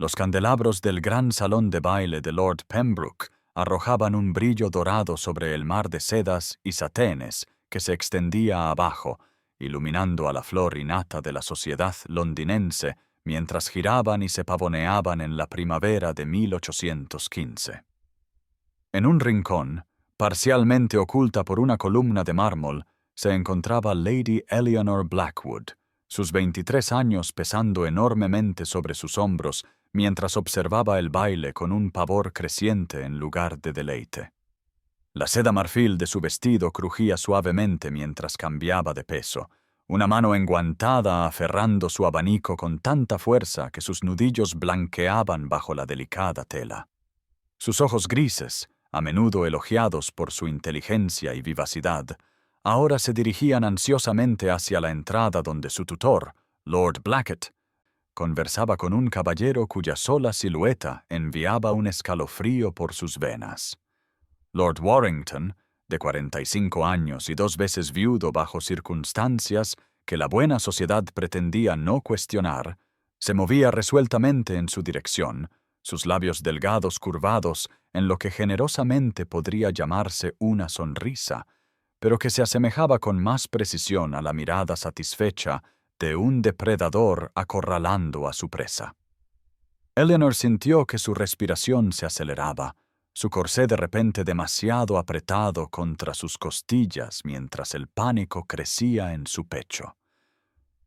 Los candelabros del gran salón de baile de Lord Pembroke arrojaban un brillo dorado sobre el mar de sedas y satenes que se extendía abajo, iluminando a la flor innata de la sociedad londinense mientras giraban y se pavoneaban en la primavera de 1815. En un rincón, parcialmente oculta por una columna de mármol, se encontraba Lady Eleanor Blackwood, sus 23 años pesando enormemente sobre sus hombros mientras observaba el baile con un pavor creciente en lugar de deleite. La seda marfil de su vestido crujía suavemente mientras cambiaba de peso, una mano enguantada aferrando su abanico con tanta fuerza que sus nudillos blanqueaban bajo la delicada tela. Sus ojos grises, a menudo elogiados por su inteligencia y vivacidad, ahora se dirigían ansiosamente hacia la entrada donde su tutor, Lord Blacket, conversaba con un caballero cuya sola silueta enviaba un escalofrío por sus venas. Lord Warrington, de 45 años y 2 veces viudo bajo circunstancias que la buena sociedad pretendía no cuestionar, se movía resueltamente en su dirección, sus labios delgados curvados en lo que generosamente podría llamarse una sonrisa, pero que se asemejaba con más precisión a la mirada satisfecha de un depredador acorralando a su presa. Eleanor sintió que su respiración se aceleraba, su corsé de repente demasiado apretado contra sus costillas mientras el pánico crecía en su pecho.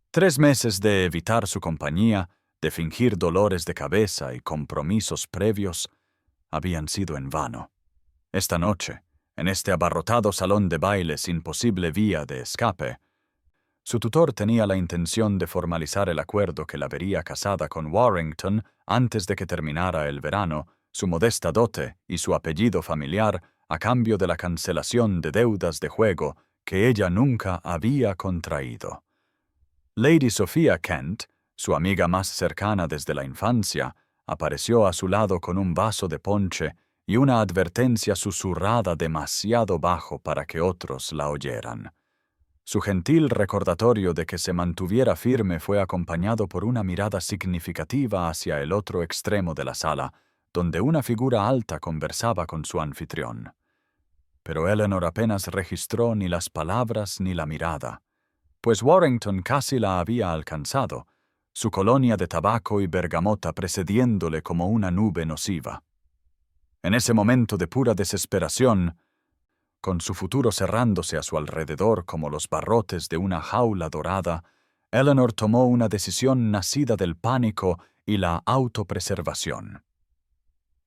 3 meses de evitar su compañía, de fingir dolores de cabeza y compromisos previos, habían sido en vano. Esta noche, en este abarrotado salón de baile sin posible vía de escape, su tutor tenía la intención de formalizar el acuerdo que la vería casada con Warrington antes de que terminara el verano, su modesta dote y su apellido familiar a cambio de la cancelación de deudas de juego que ella nunca había contraído. Lady Sophia Kent, su amiga más cercana desde la infancia, apareció a su lado con un vaso de ponche y una advertencia susurrada demasiado bajo para que otros la oyeran. Su gentil recordatorio de que se mantuviera firme fue acompañado por una mirada significativa hacia el otro extremo de la sala, donde una figura alta conversaba con su anfitrión. Pero Eleanor apenas registró ni las palabras ni la mirada, pues Warrington casi la había alcanzado, su colonia de tabaco y bergamota precediéndole como una nube nociva. En ese momento de pura desesperación, con su futuro cerrándose a su alrededor como los barrotes de una jaula dorada, Eleanor tomó una decisión nacida del pánico y la autopreservación.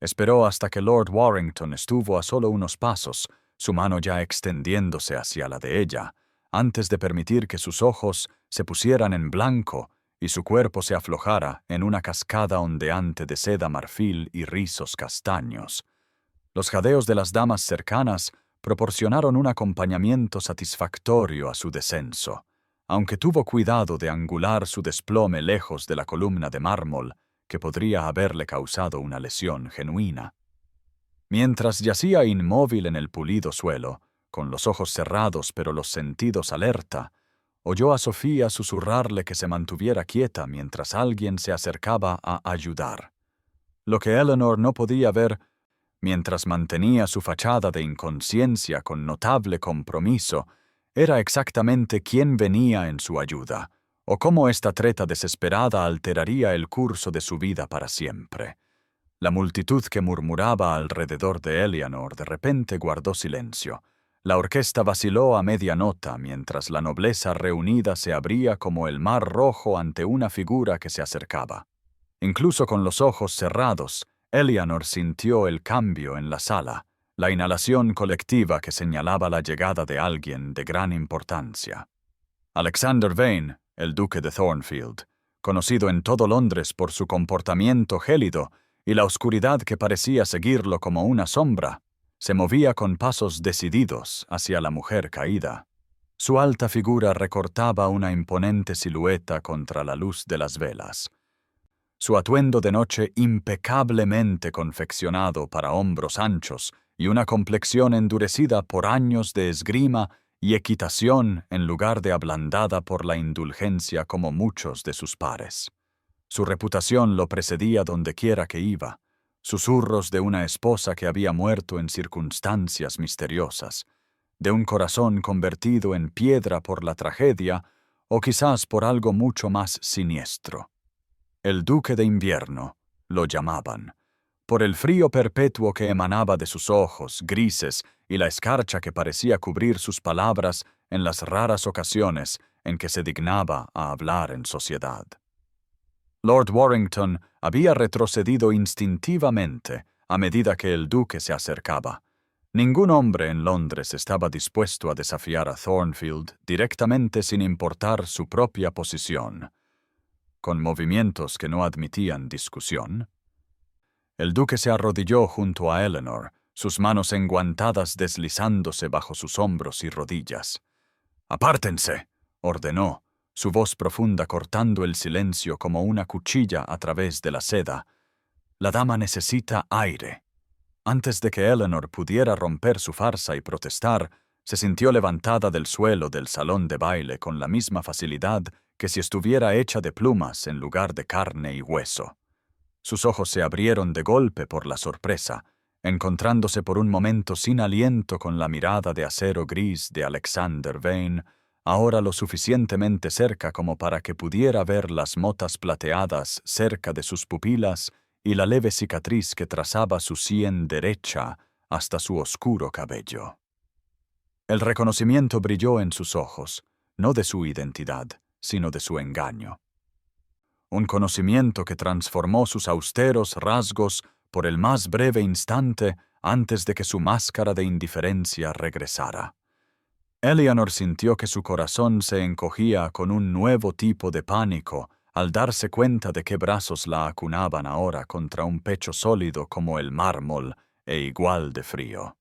Esperó hasta que Lord Warrington estuvo a solo unos pasos, su mano ya extendiéndose hacia la de ella, antes de permitir que sus ojos se pusieran en blanco y su cuerpo se aflojara en una cascada ondeante de seda marfil y rizos castaños. Los jadeos de las damas cercanas proporcionaron un acompañamiento satisfactorio a su descenso, aunque tuvo cuidado de angular su desplome lejos de la columna de mármol que podría haberle causado una lesión genuina. Mientras yacía inmóvil en el pulido suelo, con los ojos cerrados pero los sentidos alerta, oyó a Sofía susurrarle que se mantuviera quieta mientras alguien se acercaba a ayudar. Lo que Eleanor no podía ver mientras mantenía su fachada de inconsciencia con notable compromiso, era exactamente quién venía en su ayuda, o cómo esta treta desesperada alteraría el curso de su vida para siempre. La multitud que murmuraba alrededor de Eleanor de repente guardó silencio. La orquesta vaciló a media nota mientras la nobleza reunida se abría como el mar rojo ante una figura que se acercaba. Incluso con los ojos cerrados, Eleanor sintió el cambio en la sala, la inhalación colectiva que señalaba la llegada de alguien de gran importancia. Alexander Vane, el duque de Thornfield, conocido en todo Londres por su comportamiento gélido y la oscuridad que parecía seguirlo como una sombra, se movía con pasos decididos hacia la mujer caída. Su alta figura recortaba una imponente silueta contra la luz de las velas. Su atuendo de noche impecablemente confeccionado para hombros anchos y una complexión endurecida por años de esgrima y equitación en lugar de ablandada por la indulgencia como muchos de sus pares. Su reputación lo precedía dondequiera que iba. Susurros de una esposa que había muerto en circunstancias misteriosas, de un corazón convertido en piedra por la tragedia, o quizás por algo mucho más siniestro. El Duque de Invierno, lo llamaban, por el frío perpetuo que emanaba de sus ojos grises y la escarcha que parecía cubrir sus palabras en las raras ocasiones en que se dignaba a hablar en sociedad. Lord Warrington había retrocedido instintivamente a medida que el duque se acercaba. Ningún hombre en Londres estaba dispuesto a desafiar a Thornfield directamente sin importar su propia posición. Con movimientos que no admitían discusión, el duque se arrodilló junto a Eleanor, sus manos enguantadas deslizándose bajo sus hombros y rodillas. «¡Apártense!», ordenó, su voz profunda cortando el silencio como una cuchilla a través de la seda. «La dama necesita aire». Antes de que Eleanor pudiera romper su farsa y protestar, se sintió levantada del suelo del salón de baile con la misma facilidad que si estuviera hecha de plumas en lugar de carne y hueso. Sus ojos se abrieron de golpe por la sorpresa, encontrándose por un momento sin aliento con la mirada de acero gris de Alexander Vane, ahora lo suficientemente cerca como para que pudiera ver las motas plateadas cerca de sus pupilas y la leve cicatriz que trazaba su sien derecha hasta su oscuro cabello. El reconocimiento brilló en sus ojos, no de su identidad, sino de su engaño. Un conocimiento que transformó sus austeros rasgos por el más breve instante antes de que su máscara de indiferencia regresara. Eleanor sintió que su corazón se encogía con un nuevo tipo de pánico al darse cuenta de qué brazos la acunaban ahora contra un pecho sólido como el mármol e igual de frío.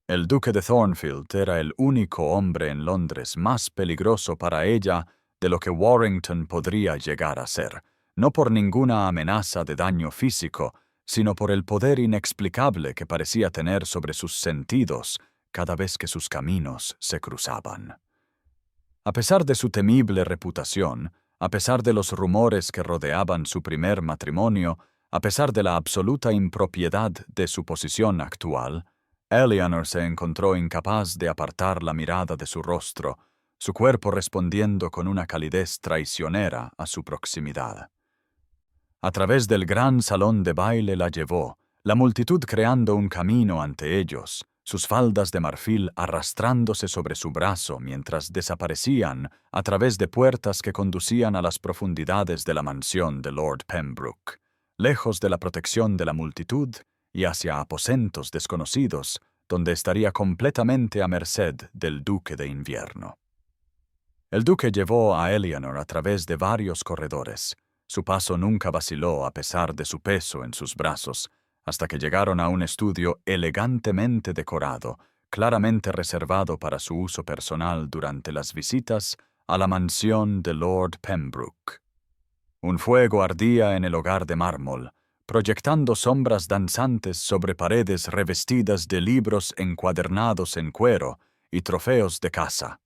El duque de Thornfield era el único hombre en Londres más peligroso para ella de lo que Warrington podría llegar a ser, no por ninguna amenaza de daño físico, sino por el poder inexplicable que parecía tener sobre sus sentidos cada vez que sus caminos se cruzaban. A pesar de su temible reputación, a pesar de los rumores que rodeaban su primer matrimonio, a pesar de la absoluta impropiedad de su posición actual, Eleanor se encontró incapaz de apartar la mirada de su rostro, su cuerpo respondiendo con una calidez traicionera a su proximidad. A través del gran salón de baile la llevó, la multitud creando un camino ante ellos, sus faldas de marfil arrastrándose sobre su brazo mientras desaparecían a través de puertas que conducían a las profundidades de la mansión de Lord Pembroke, lejos de la protección de la multitud y hacia aposentos desconocidos, donde estaría completamente a merced del Duque de Invierno. El duque llevó a Eleanor a través de varios corredores. Su paso nunca vaciló a pesar de su peso en sus brazos, hasta que llegaron a un estudio elegantemente decorado, claramente reservado para su uso personal durante las visitas a la mansión de Lord Pembroke. Un fuego ardía en el hogar de mármol, proyectando sombras danzantes sobre paredes revestidas de libros encuadernados en cuero y trofeos de caza.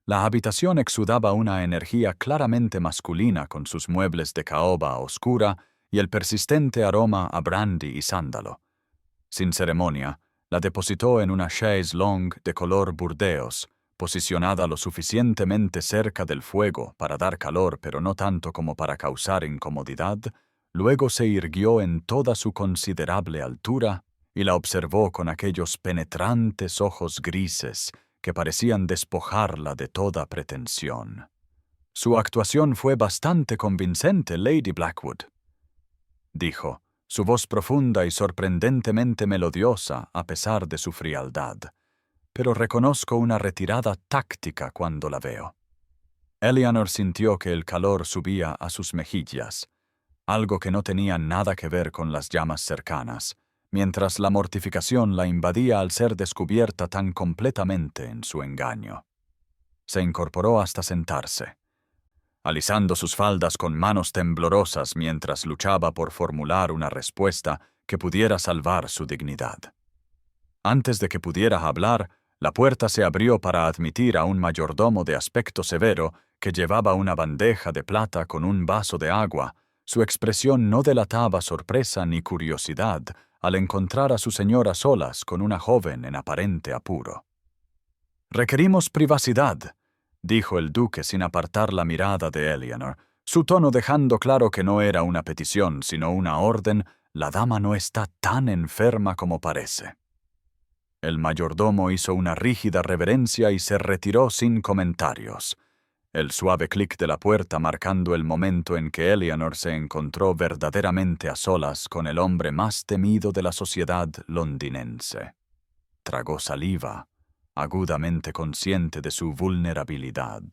La habitación exudaba una energía claramente masculina con sus muebles de caoba oscura y el persistente aroma a brandy y sándalo. Sin ceremonia, la depositó en una chaise longue de color burdeos, posicionada lo suficientemente cerca del fuego para dar calor pero no tanto como para causar incomodidad. Luego se irguió en toda su considerable altura y la observó con aquellos penetrantes ojos grises que parecían despojarla de toda pretensión. «Su actuación fue bastante convincente, Lady Blackwood», dijo, su voz profunda y sorprendentemente melodiosa a pesar de su frialdad. «Pero reconozco una retirada táctica cuando la veo». Eleanor sintió que el calor subía a sus mejillas, algo que no tenía nada que ver con las llamas cercanas, mientras la mortificación la invadía al ser descubierta tan completamente en su engaño. Se incorporó hasta sentarse, alisando sus faldas con manos temblorosas mientras luchaba por formular una respuesta que pudiera salvar su dignidad. Antes de que pudiera hablar, la puerta se abrió para admitir a un mayordomo de aspecto severo que llevaba una bandeja de plata con un vaso de agua, su expresión no delataba sorpresa ni curiosidad al encontrar a su señora solas con una joven en aparente apuro. «Requerimos privacidad», dijo el duque sin apartar la mirada de Eleanor, su tono dejando claro que no era una petición sino una orden. «La dama no está tan enferma como parece». El mayordomo hizo una rígida reverencia y se retiró sin comentarios. El suave clic de la puerta marcando el momento en que Eleanor se encontró verdaderamente a solas con el hombre más temido de la sociedad londinense. Tragó saliva, agudamente consciente de su vulnerabilidad,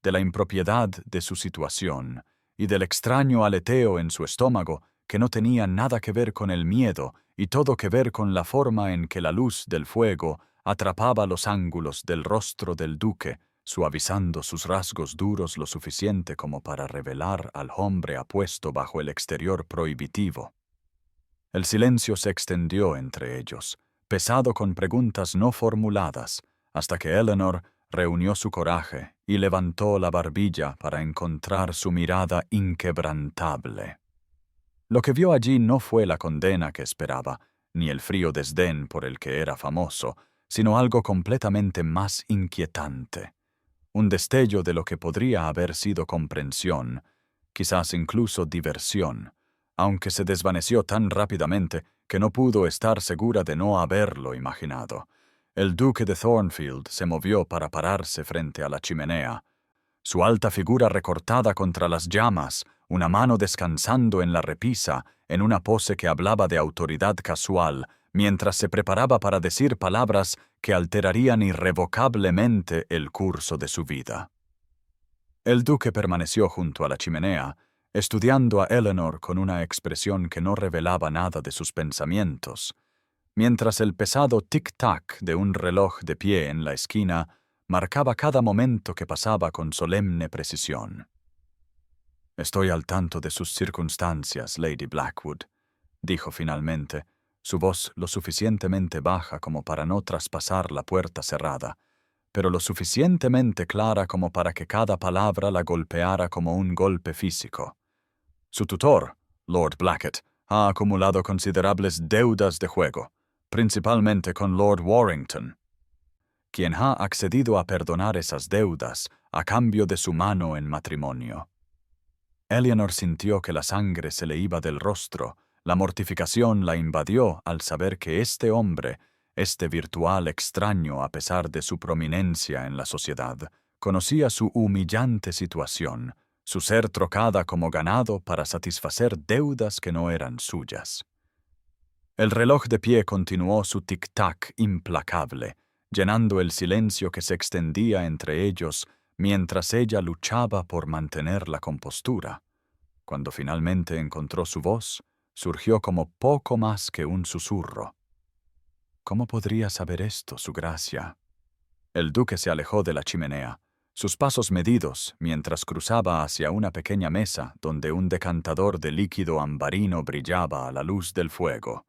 de la impropiedad de su situación y del extraño aleteo en su estómago que no tenía nada que ver con el miedo y todo que ver con la forma en que la luz del fuego atrapaba los ángulos del rostro del duque, suavizando sus rasgos duros lo suficiente como para revelar al hombre apuesto bajo el exterior prohibitivo. El silencio se extendió entre ellos, pesado con preguntas no formuladas, hasta que Eleanor reunió su coraje y levantó la barbilla para encontrar su mirada inquebrantable. Lo que vio allí no fue la condena que esperaba, ni el frío desdén por el que era famoso, sino algo completamente más inquietante. Un destello de lo que podría haber sido comprensión, quizás incluso diversión, aunque se desvaneció tan rápidamente que no pudo estar segura de no haberlo imaginado. El duque de Thornfield se movió para pararse frente a la chimenea, su alta figura recortada contra las llamas, una mano descansando en la repisa, en una pose que hablaba de autoridad casual, mientras se preparaba para decir palabras que alterarían irrevocablemente el curso de su vida. El duque permaneció junto a la chimenea, estudiando a Eleanor con una expresión que no revelaba nada de sus pensamientos, mientras el pesado tic-tac de un reloj de pie en la esquina marcaba cada momento que pasaba con solemne precisión. «Estoy al tanto de sus circunstancias, Lady Blackwood», dijo finalmente, su voz lo suficientemente baja como para no traspasar la puerta cerrada, pero lo suficientemente clara como para que cada palabra la golpeara como un golpe físico. Su tutor, Lord Blackett, ha acumulado considerables deudas de juego, principalmente con Lord Warrington, quien ha accedido a perdonar esas deudas a cambio de su mano en matrimonio. Eleanor sintió que la sangre se le iba del rostro, la mortificación la invadió al saber que este hombre, este virtual extraño a pesar de su prominencia en la sociedad, conocía su humillante situación, su ser trocada como ganado para satisfacer deudas que no eran suyas. El reloj de pie continuó su tic-tac implacable, llenando el silencio que se extendía entre ellos mientras ella luchaba por mantener la compostura. Cuando finalmente encontró su voz, surgió como poco más que un susurro. «¿Cómo podría saber esto, Su Gracia?» El duque se alejó de la chimenea, sus pasos medidos mientras cruzaba hacia una pequeña mesa donde un decantador de líquido ambarino brillaba a la luz del fuego.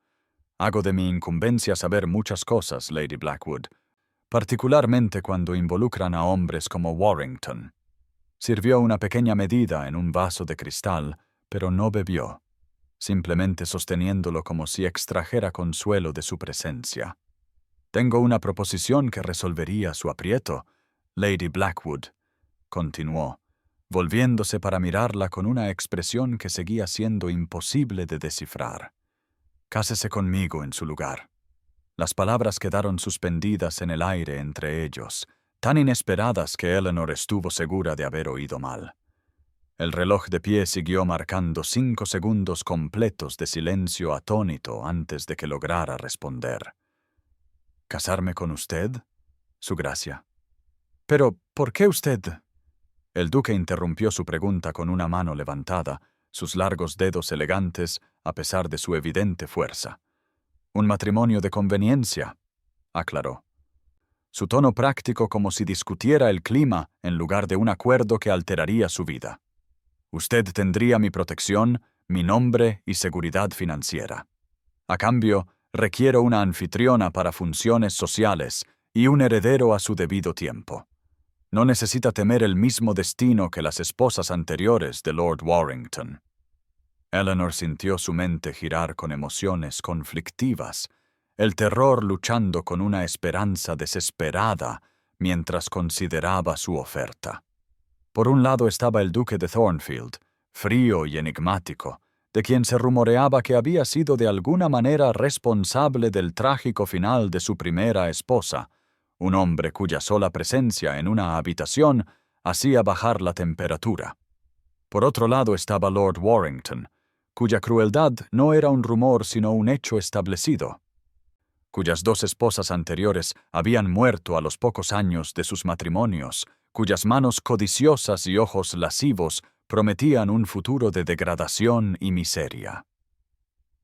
«Hago de mi incumbencia saber muchas cosas, Lady Blackwood, particularmente cuando involucran a hombres como Warrington». Sirvió una pequeña medida en un vaso de cristal, pero no bebió, simplemente sosteniéndolo como si extrajera consuelo de su presencia. «Tengo una proposición que resolvería su aprieto, Lady Blackwood», continuó, volviéndose para mirarla con una expresión que seguía siendo imposible de descifrar. «Cásese conmigo en su lugar». Las palabras quedaron suspendidas en el aire entre ellos, tan inesperadas que Eleanor estuvo segura de haber oído mal. El reloj de pie siguió marcando 5 segundos completos de silencio atónito antes de que lograra responder. «¿Casarme con usted, Su Gracia?» «Pero, ¿por qué usted?» El duque interrumpió su pregunta con una mano levantada, sus largos dedos elegantes a pesar de su evidente fuerza. «Un matrimonio de conveniencia», aclaró. Su tono práctico como si discutiera el clima en lugar de un acuerdo que alteraría su vida. «Usted tendría mi protección, mi nombre y seguridad financiera. A cambio, requiero una anfitriona para funciones sociales y un heredero a su debido tiempo. No necesita temer el mismo destino que las esposas anteriores de Lord Warrington. Eleanor sintió su mente girar con emociones conflictivas, el terror luchando con una esperanza desesperada mientras consideraba su oferta. Por un lado estaba el duque de Thornfield, frío y enigmático, de quien se rumoreaba que había sido de alguna manera responsable del trágico final de su primera esposa, un hombre cuya sola presencia en una habitación hacía bajar la temperatura. Por otro lado estaba Lord Warrington, cuya crueldad no era un rumor sino un hecho establecido, cuyas dos esposas anteriores habían muerto a los pocos años de sus matrimonios, cuyas manos codiciosas y ojos lascivos prometían un futuro de degradación y miseria.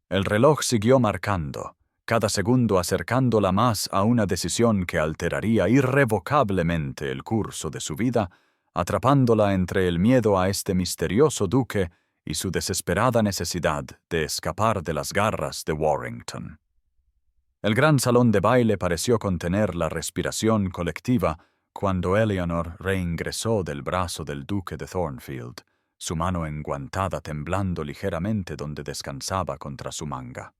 El reloj siguió marcando, cada segundo acercándola más a una decisión que alteraría irrevocablemente el curso de su vida, atrapándola entre el miedo a este misterioso duque y su desesperada necesidad de escapar de las garras de Warrington. El gran salón de baile pareció contener la respiración colectiva cuando Eleanor reingresó del brazo del duque de Thornfield, su mano enguantada temblando ligeramente donde descansaba contra su manga.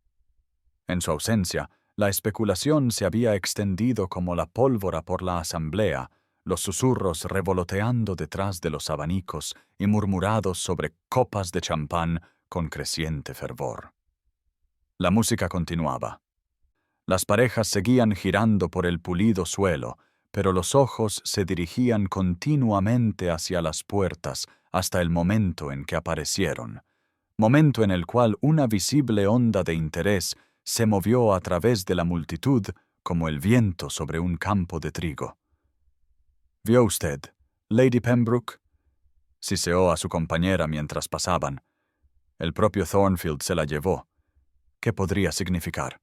En su ausencia, la especulación se había extendido como la pólvora por la asamblea, los susurros revoloteando detrás de los abanicos y murmurados sobre copas de champán con creciente fervor. La música continuaba. Las parejas seguían girando por el pulido suelo, pero los ojos se dirigían continuamente hacia las puertas hasta el momento en que aparecieron, momento en el cual una visible onda de interés se movió a través de la multitud como el viento sobre un campo de trigo. «¿Vio usted, Lady Pembroke?», siseó a su compañera mientras pasaban. El propio Thornfield se la llevó. ¿Qué podría significar?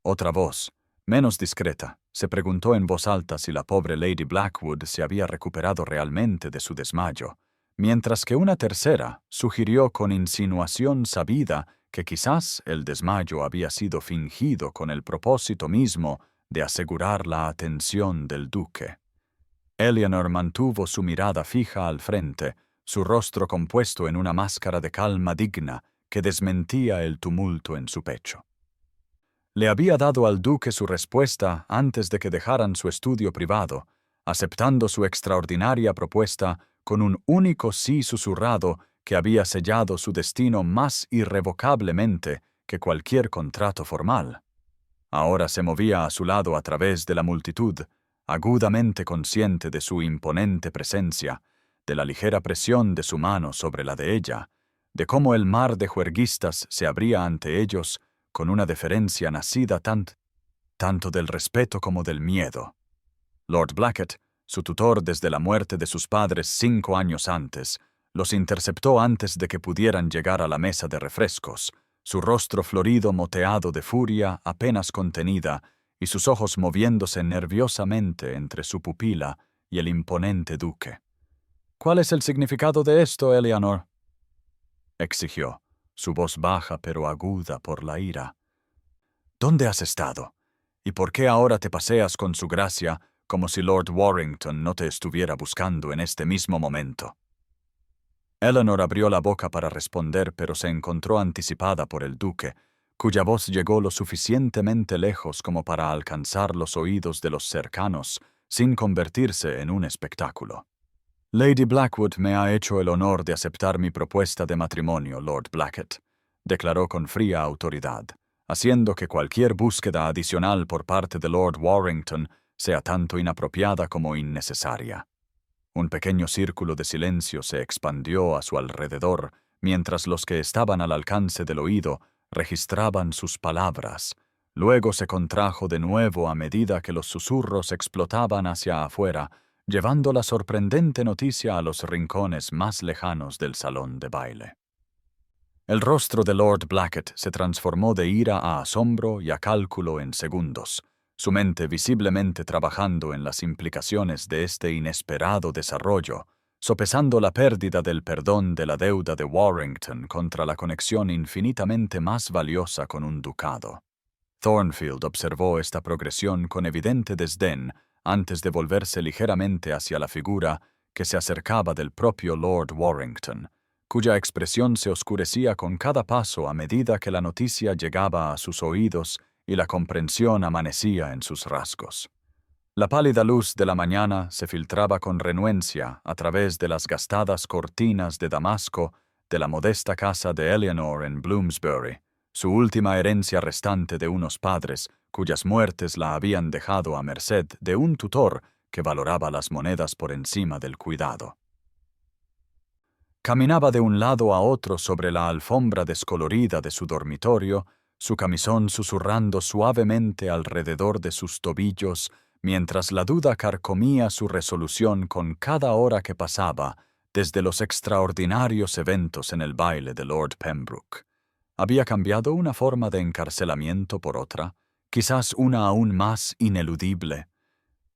Otra voz, menos discreta, se preguntó en voz alta si la pobre Lady Blackwood se había recuperado realmente de su desmayo, mientras que una tercera sugirió con insinuación sabida que quizás el desmayo había sido fingido con el propósito mismo de asegurar la atención del duque. Eleanor mantuvo su mirada fija al frente, su rostro compuesto en una máscara de calma digna que desmentía el tumulto en su pecho. Le había dado al duque su respuesta antes de que dejaran su estudio privado, aceptando su extraordinaria propuesta con un único sí susurrado que había sellado su destino más irrevocablemente que cualquier contrato formal. Ahora se movía a su lado a través de la multitud, agudamente consciente de su imponente presencia, de la ligera presión de su mano sobre la de ella, de cómo el mar de juerguistas se abría ante ellos con una deferencia nacida tanto del respeto como del miedo. Lord Blackett, su tutor desde la muerte de sus padres 5 años antes, los interceptó antes de que pudieran llegar a la mesa de refrescos, su rostro florido moteado de furia apenas contenida y sus ojos moviéndose nerviosamente entre su pupila y el imponente duque. «¿Cuál es el significado de esto, Eleanor?», exigió, su voz baja pero aguda por la ira. «¿Dónde has estado? ¿Y por qué ahora te paseas con su gracia como si Lord Warrington no te estuviera buscando en este mismo momento?» Eleanor abrió la boca para responder, pero se encontró anticipada por el duque, cuya voz llegó lo suficientemente lejos como para alcanzar los oídos de los cercanos, sin convertirse en un espectáculo. «Lady Blackwood me ha hecho el honor de aceptar mi propuesta de matrimonio, Lord Blackett», declaró con fría autoridad, haciendo que cualquier búsqueda adicional por parte de Lord Warrington sea tanto inapropiada como innecesaria. Un pequeño círculo de silencio se expandió a su alrededor, mientras los que estaban al alcance del oído registraban sus palabras. Luego se contrajo de nuevo a medida que los susurros explotaban hacia afuera, llevando la sorprendente noticia a los rincones más lejanos del salón de baile. El rostro de Lord Blackett se transformó de ira a asombro y a cálculo en segundos, su mente visiblemente trabajando en las implicaciones de este inesperado desarrollo, sopesando la pérdida del perdón de la deuda de Warrington contra la conexión infinitamente más valiosa con un ducado. Thornfield observó esta progresión con evidente desdén antes de volverse ligeramente hacia la figura que se acercaba del propio Lord Warrington, cuya expresión se oscurecía con cada paso a medida que la noticia llegaba a sus oídos y la comprensión amanecía en sus rasgos. La pálida luz de la mañana se filtraba con renuencia a través de las gastadas cortinas de damasco de la modesta casa de Eleanor en Bloomsbury, su última herencia restante de unos padres cuyas muertes la habían dejado a merced de un tutor que valoraba las monedas por encima del cuidado. Caminaba de un lado a otro sobre la alfombra descolorida de su dormitorio, su camisón susurrando suavemente alrededor de sus tobillos, mientras la duda carcomía su resolución con cada hora que pasaba desde los extraordinarios eventos en el baile de Lord Pembroke. Había cambiado una forma de encarcelamiento por otra, quizás una aún más ineludible.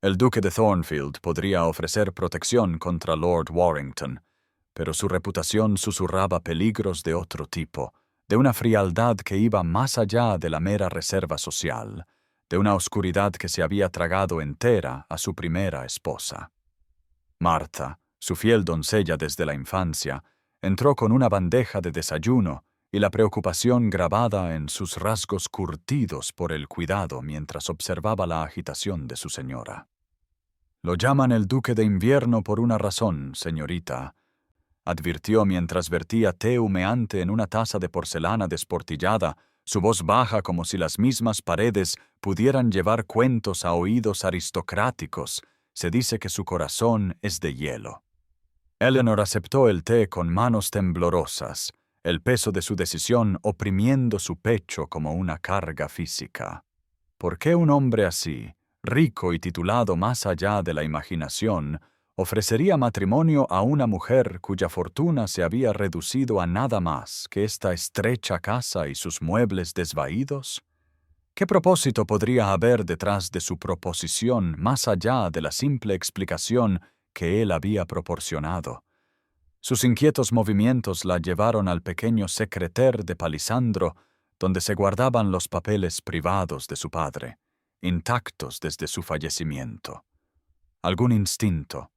El duque de Thornfield podría ofrecer protección contra Lord Warrington, pero su reputación susurraba peligros de otro tipo, de una frialdad que iba más allá de la mera reserva social, de una oscuridad que se había tragado entera a su primera esposa. Martha, su fiel doncella desde la infancia, entró con una bandeja de desayuno y la preocupación grabada en sus rasgos curtidos por el cuidado mientras observaba la agitación de su señora. «Lo llaman el Duque de Invierno por una razón, señorita», advirtió mientras vertía té humeante en una taza de porcelana desportillada, su voz baja como si las mismas paredes pudieran llevar cuentos a oídos aristocráticos. Se dice que su corazón es de hielo. Eleanor aceptó el té con manos temblorosas, el peso de su decisión oprimiendo su pecho como una carga física. ¿Por qué un hombre así, rico y titulado más allá de la imaginación, ofrecería matrimonio a una mujer cuya fortuna se había reducido a nada más que esta estrecha casa y sus muebles desvaídos? ¿Qué propósito podría haber detrás de su proposición más allá de la simple explicación que él había proporcionado? Sus inquietos movimientos la llevaron al pequeño secretaire de Palisandro, donde se guardaban los papeles privados de su padre, intactos desde su fallecimiento. Algún instinto,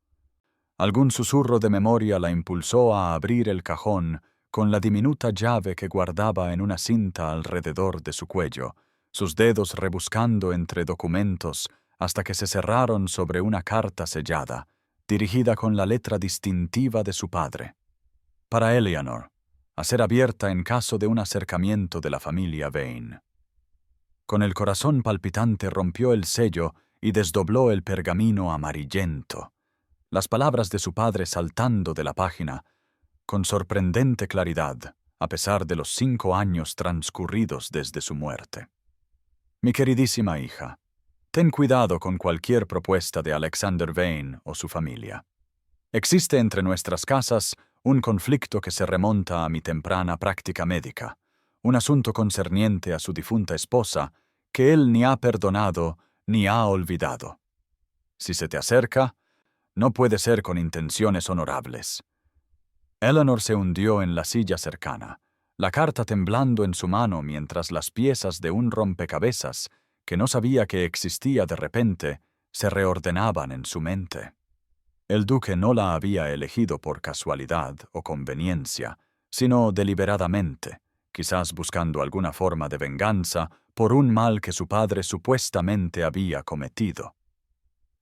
algún susurro de memoria la impulsó a abrir el cajón con la diminuta llave que guardaba en una cinta alrededor de su cuello, sus dedos rebuscando entre documentos hasta que se cerraron sobre una carta sellada, dirigida con la letra distintiva de su padre. Para Eleanor, a ser abierta en caso de un acercamiento de la familia Vane. Con el corazón palpitante rompió el sello y desdobló el pergamino amarillento, las palabras de su padre saltando de la página, con sorprendente claridad, a pesar de los 5 años transcurridos desde su muerte. Mi queridísima hija, ten cuidado con cualquier propuesta de Alexander Vane o su familia. Existe entre nuestras casas un conflicto que se remonta a mi temprana práctica médica, un asunto concerniente a su difunta esposa que él ni ha perdonado ni ha olvidado. Si se te acerca, no puede ser con intenciones honorables. Eleanor se hundió en la silla cercana, la carta temblando en su mano mientras las piezas de un rompecabezas, que no sabía que existía de repente, se reordenaban en su mente. El duque no la había elegido por casualidad o conveniencia, sino deliberadamente, quizás buscando alguna forma de venganza por un mal que su padre supuestamente había cometido.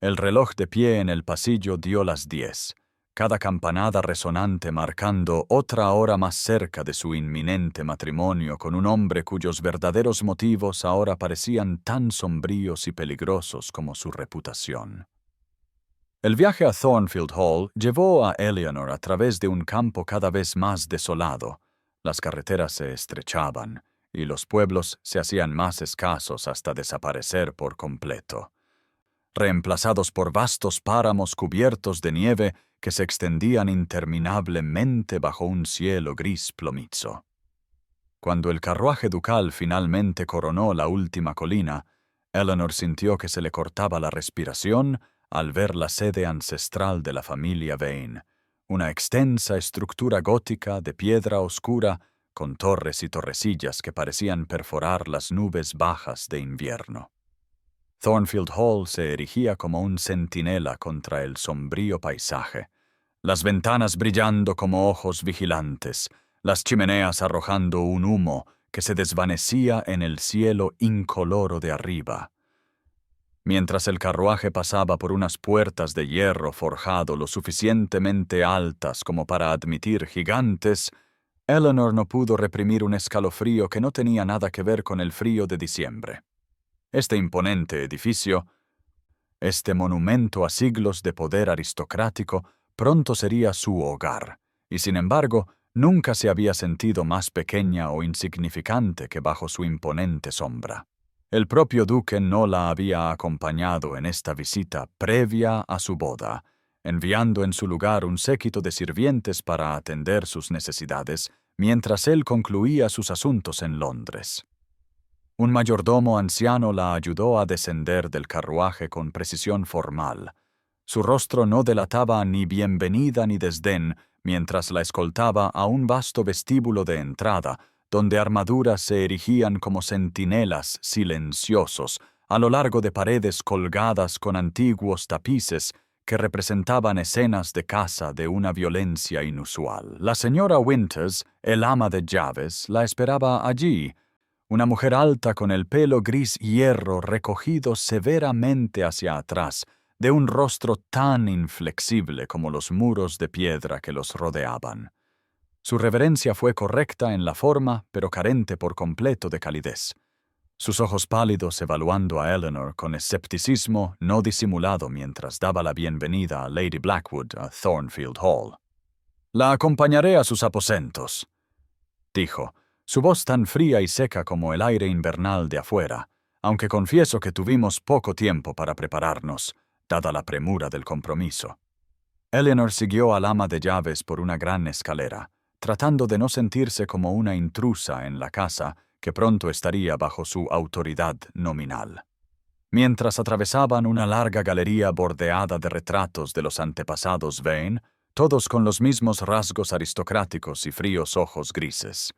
El reloj de pie en el pasillo dio las 10, cada campanada resonante marcando otra hora más cerca de su inminente matrimonio con un hombre cuyos verdaderos motivos ahora parecían tan sombríos y peligrosos como su reputación. El viaje a Thornfield Hall llevó a Eleanor a través de un campo cada vez más desolado. Las carreteras se estrechaban y los pueblos se hacían más escasos hasta desaparecer por completo, reemplazados por vastos páramos cubiertos de nieve que se extendían interminablemente bajo un cielo gris plomizo. Cuando el carruaje ducal finalmente coronó la última colina, Eleanor sintió que se le cortaba la respiración al ver la sede ancestral de la familia Vane, una extensa estructura gótica de piedra oscura con torres y torrecillas que parecían perforar las nubes bajas de invierno. Thornfield Hall se erigía como un centinela contra el sombrío paisaje, las ventanas brillando como ojos vigilantes, las chimeneas arrojando un humo que se desvanecía en el cielo incoloro de arriba. Mientras el carruaje pasaba por unas puertas de hierro forjado lo suficientemente altas como para admitir gigantes, Eleanor no pudo reprimir un escalofrío que no tenía nada que ver con el frío de diciembre. Este imponente edificio, este monumento a siglos de poder aristocrático, pronto sería su hogar, y sin embargo, nunca se había sentido más pequeña o insignificante que bajo su imponente sombra. El propio duque no la había acompañado en esta visita previa a su boda, enviando en su lugar un séquito de sirvientes para atender sus necesidades mientras él concluía sus asuntos en Londres. Un mayordomo anciano la ayudó a descender del carruaje con precisión formal. Su rostro no delataba ni bienvenida ni desdén mientras la escoltaba a un vasto vestíbulo de entrada, donde armaduras se erigían como centinelas silenciosos a lo largo de paredes colgadas con antiguos tapices que representaban escenas de caza de una violencia inusual. La señora Winters, el ama de llaves, la esperaba allí, una mujer alta con el pelo gris hierro recogido severamente hacia atrás, de un rostro tan inflexible como los muros de piedra que los rodeaban. Su reverencia fue correcta en la forma, pero carente por completo de calidez. Sus ojos pálidos evaluando a Eleanor con escepticismo no disimulado mientras daba la bienvenida a Lady Blackwood a Thornfield Hall. «La acompañaré a sus aposentos», dijo, su voz tan fría y seca como el aire invernal de afuera, aunque confieso que tuvimos poco tiempo para prepararnos, dada la premura del compromiso. Eleanor siguió al ama de llaves por una gran escalera, tratando de no sentirse como una intrusa en la casa que pronto estaría bajo su autoridad nominal. Mientras atravesaban una larga galería bordeada de retratos de los antepasados Vane, todos con los mismos rasgos aristocráticos y fríos ojos grises.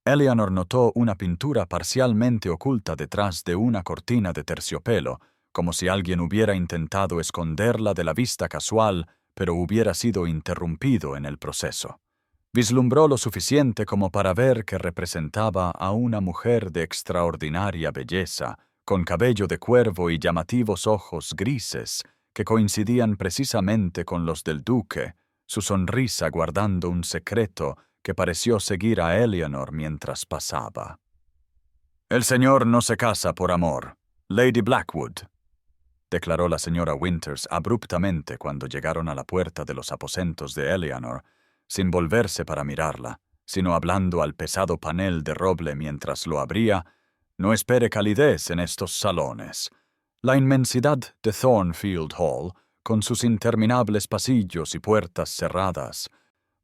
Eleanor notó una pintura parcialmente oculta detrás de una cortina de terciopelo, como si alguien hubiera intentado esconderla de la vista casual, pero hubiera sido interrumpido en el proceso. Vislumbró lo suficiente como para ver que representaba a una mujer de extraordinaria belleza, con cabello de cuervo y llamativos ojos grises, que coincidían precisamente con los del duque, su sonrisa guardando un secreto que pareció seguir a Eleanor mientras pasaba. «El señor no se casa por amor, Lady Blackwood», declaró la señora Winters abruptamente cuando llegaron a la puerta de los aposentos de Eleanor, sin volverse para mirarla, sino hablando al pesado panel de roble mientras lo abría. «No espere calidez en estos salones. La inmensidad de Thornfield Hall, con sus interminables pasillos y puertas cerradas,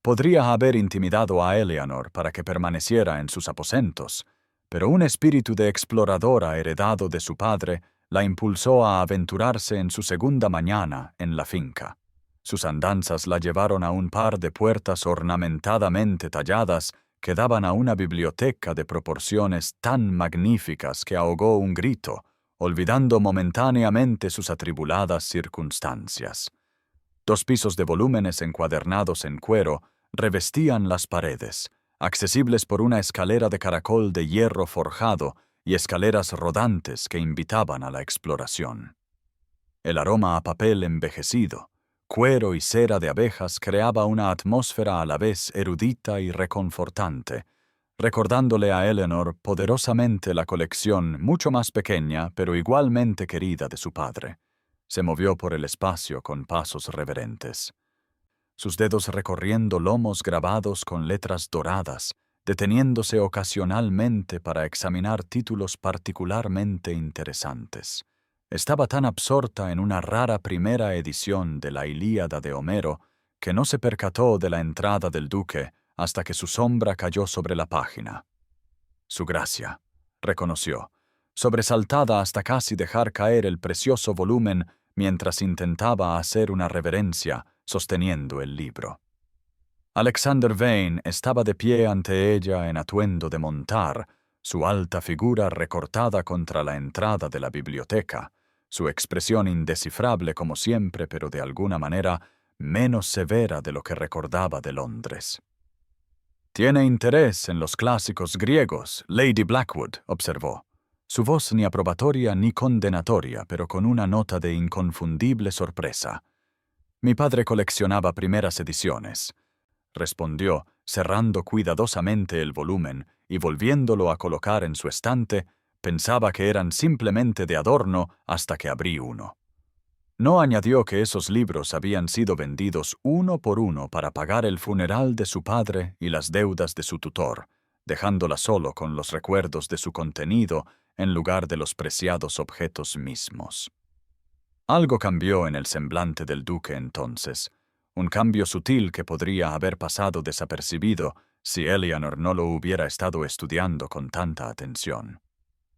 podría haber intimidado a Eleanor para que permaneciera en sus aposentos, pero un espíritu de exploradora heredado de su padre la impulsó a aventurarse en su segunda mañana en la finca. Sus andanzas la llevaron a un par de puertas ornamentadamente talladas que daban a una biblioteca de proporciones tan magníficas que ahogó un grito, olvidando momentáneamente sus atribuladas circunstancias. 2 pisos de volúmenes encuadernados en cuero revestían las paredes, accesibles por una escalera de caracol de hierro forjado y escaleras rodantes que invitaban a la exploración. El aroma a papel envejecido, cuero y cera de abejas creaba una atmósfera a la vez erudita y reconfortante, recordándole a Eleanor poderosamente la colección mucho más pequeña pero igualmente querida de su padre. Se movió por el espacio con pasos reverentes, sus dedos recorriendo lomos grabados con letras doradas, deteniéndose ocasionalmente para examinar títulos particularmente interesantes. Estaba tan absorta en una rara primera edición de la Ilíada de Homero que no se percató de la entrada del duque hasta que su sombra cayó sobre la página. «Su gracia», reconoció, sobresaltada hasta casi dejar caer el precioso volumen mientras intentaba hacer una reverencia sosteniendo el libro. Alexander Vane estaba de pie ante ella en atuendo de montar, su alta figura recortada contra la entrada de la biblioteca, su expresión indescifrable como siempre, pero de alguna manera menos severa de lo que recordaba de Londres. «Tiene interés en los clásicos griegos, Lady Blackwood», observó. Su voz ni aprobatoria ni condenatoria, pero con una nota de inconfundible sorpresa. «Mi padre coleccionaba primeras ediciones», respondió, cerrando cuidadosamente el volumen y volviéndolo a colocar en su estante. Pensaba que eran simplemente de adorno hasta que abrí uno. No añadió que esos libros habían sido vendidos uno por uno para pagar el funeral de su padre y las deudas de su tutor, dejándola solo con los recuerdos de su contenido en lugar de los preciados objetos mismos. Algo cambió en el semblante del duque entonces, un cambio sutil que podría haber pasado desapercibido si Eleanor no lo hubiera estado estudiando con tanta atención.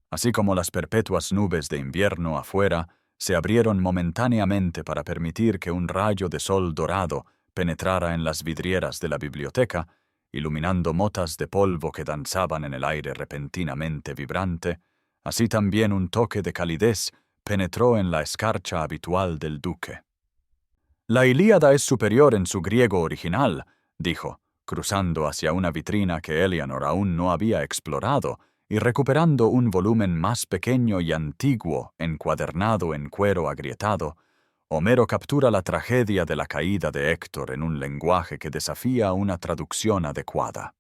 Así como las perpetuas nubes de invierno afuera se abrieron momentáneamente para permitir que un rayo de sol dorado penetrara en las vidrieras de la biblioteca, iluminando motas de polvo que danzaban en el aire repentinamente vibrante, así también un toque de calidez penetró en la escarcha habitual del duque. «La Ilíada es superior en su griego original», dijo, cruzando hacia una vitrina que Eleanor aún no había explorado y recuperando un volumen más pequeño y antiguo encuadernado en cuero agrietado. Homero captura la tragedia de la caída de Héctor en un lenguaje que desafía una traducción adecuada.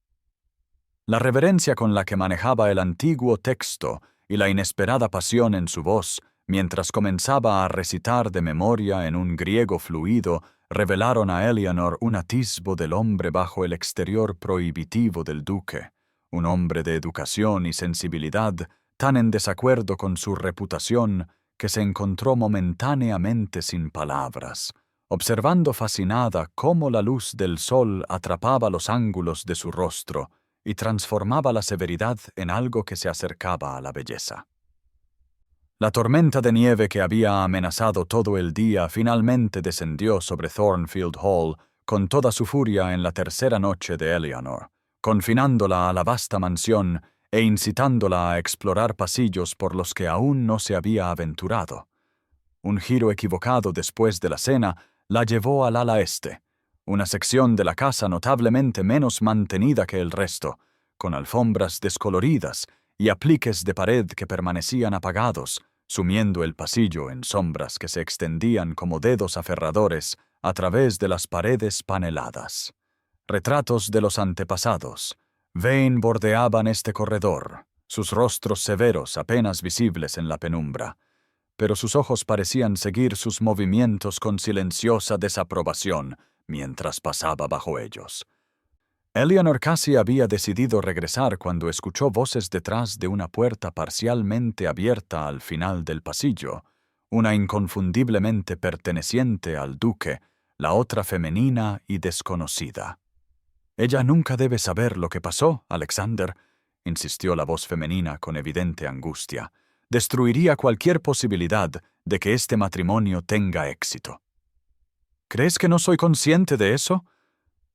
La reverencia con la que manejaba el antiguo texto y la inesperada pasión en su voz, mientras comenzaba a recitar de memoria en un griego fluido, revelaron a Eleanor un atisbo del hombre bajo el exterior prohibitivo del duque, un hombre de educación y sensibilidad tan en desacuerdo con su reputación que se encontró momentáneamente sin palabras, observando fascinada cómo la luz del sol atrapaba los ángulos de su rostro y transformaba la severidad en algo que se acercaba a la belleza. La tormenta de nieve que había amenazado todo el día finalmente descendió sobre Thornfield Hall con toda su furia en la tercera noche de Eleanor, confinándola a la vasta mansión e incitándola a explorar pasillos por los que aún no se había aventurado. Un giro equivocado después de la cena la llevó al ala este, una sección de la casa notablemente menos mantenida que el resto, con alfombras descoloridas y apliques de pared que permanecían apagados, sumiendo el pasillo en sombras que se extendían como dedos aferradores a través de las paredes paneladas. Retratos de los antepasados. Vane bordeaban este corredor, sus rostros severos apenas visibles en la penumbra, pero sus ojos parecían seguir sus movimientos con silenciosa desaprobación mientras pasaba bajo ellos. Eleanor casi había decidido regresar cuando escuchó voces detrás de una puerta parcialmente abierta al final del pasillo, una inconfundiblemente perteneciente al duque, la otra femenina y desconocida. «Ella nunca debe saber lo que pasó, Alexander», insistió la voz femenina con evidente angustia. «Destruiría cualquier posibilidad de que este matrimonio tenga éxito». «¿Crees que no soy consciente de eso?»,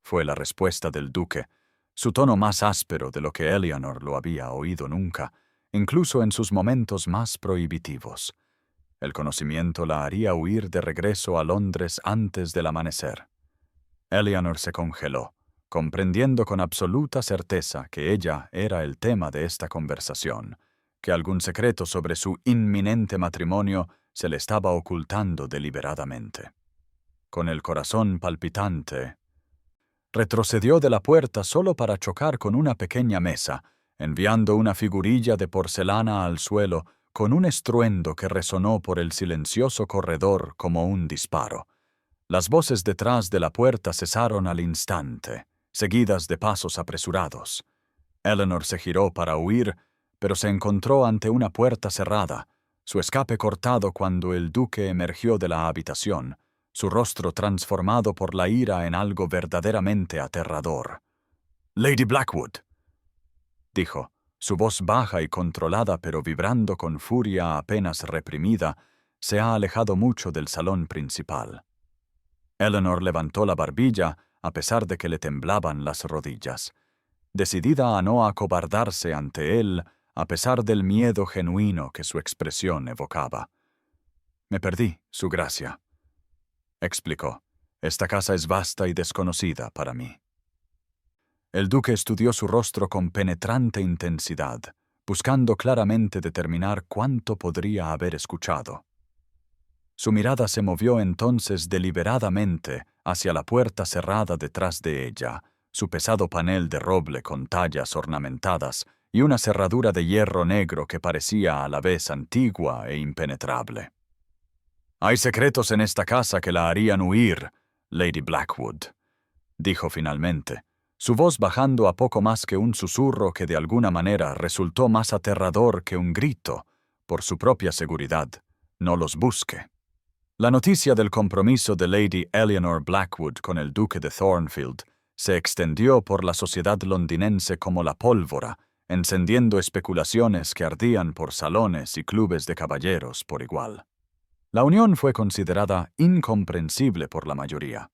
fue la respuesta del duque, su tono más áspero de lo que Eleanor lo había oído nunca, incluso en sus momentos más prohibitivos. El conocimiento la haría huir de regreso a Londres antes del amanecer. Eleanor se congeló, comprendiendo con absoluta certeza que ella era el tema de esta conversación, que algún secreto sobre su inminente matrimonio se le estaba ocultando deliberadamente. Con el corazón palpitante, retrocedió de la puerta solo para chocar con una pequeña mesa, enviando una figurilla de porcelana al suelo con un estruendo que resonó por el silencioso corredor como un disparo. Las voces detrás de la puerta cesaron al instante, seguidas de pasos apresurados. Eleanor se giró para huir, pero se encontró ante una puerta cerrada, su escape cortado cuando el duque emergió de la habitación, su rostro transformado por la ira en algo verdaderamente aterrador. «Lady Blackwood», dijo, su voz baja y controlada pero vibrando con furia apenas reprimida, se ha alejado mucho del salón principal. Eleanor levantó la barbilla a pesar de que le temblaban las rodillas. Decidida a no acobardarse ante él, a pesar del miedo genuino que su expresión evocaba. «Me perdí, Su Gracia», explicó. «Esta casa es vasta y desconocida para mí». El duque estudió su rostro con penetrante intensidad, buscando claramente determinar cuánto podría haber escuchado. Su mirada se movió entonces deliberadamente hacia la puerta cerrada detrás de ella, su pesado panel de roble con tallas ornamentadas y una cerradura de hierro negro que parecía a la vez antigua e impenetrable. «Hay secretos en esta casa que la harían huir, Lady Blackwood», dijo finalmente, su voz bajando a poco más que un susurro que de alguna manera resultó más aterrador que un grito. «Por su propia seguridad, no los busque». La noticia del compromiso de Lady Eleanor Blackwood con el duque de Thornfield se extendió por la sociedad londinense como la pólvora, encendiendo especulaciones que ardían por salones y clubes de caballeros por igual. La unión fue considerada incomprensible por la mayoría.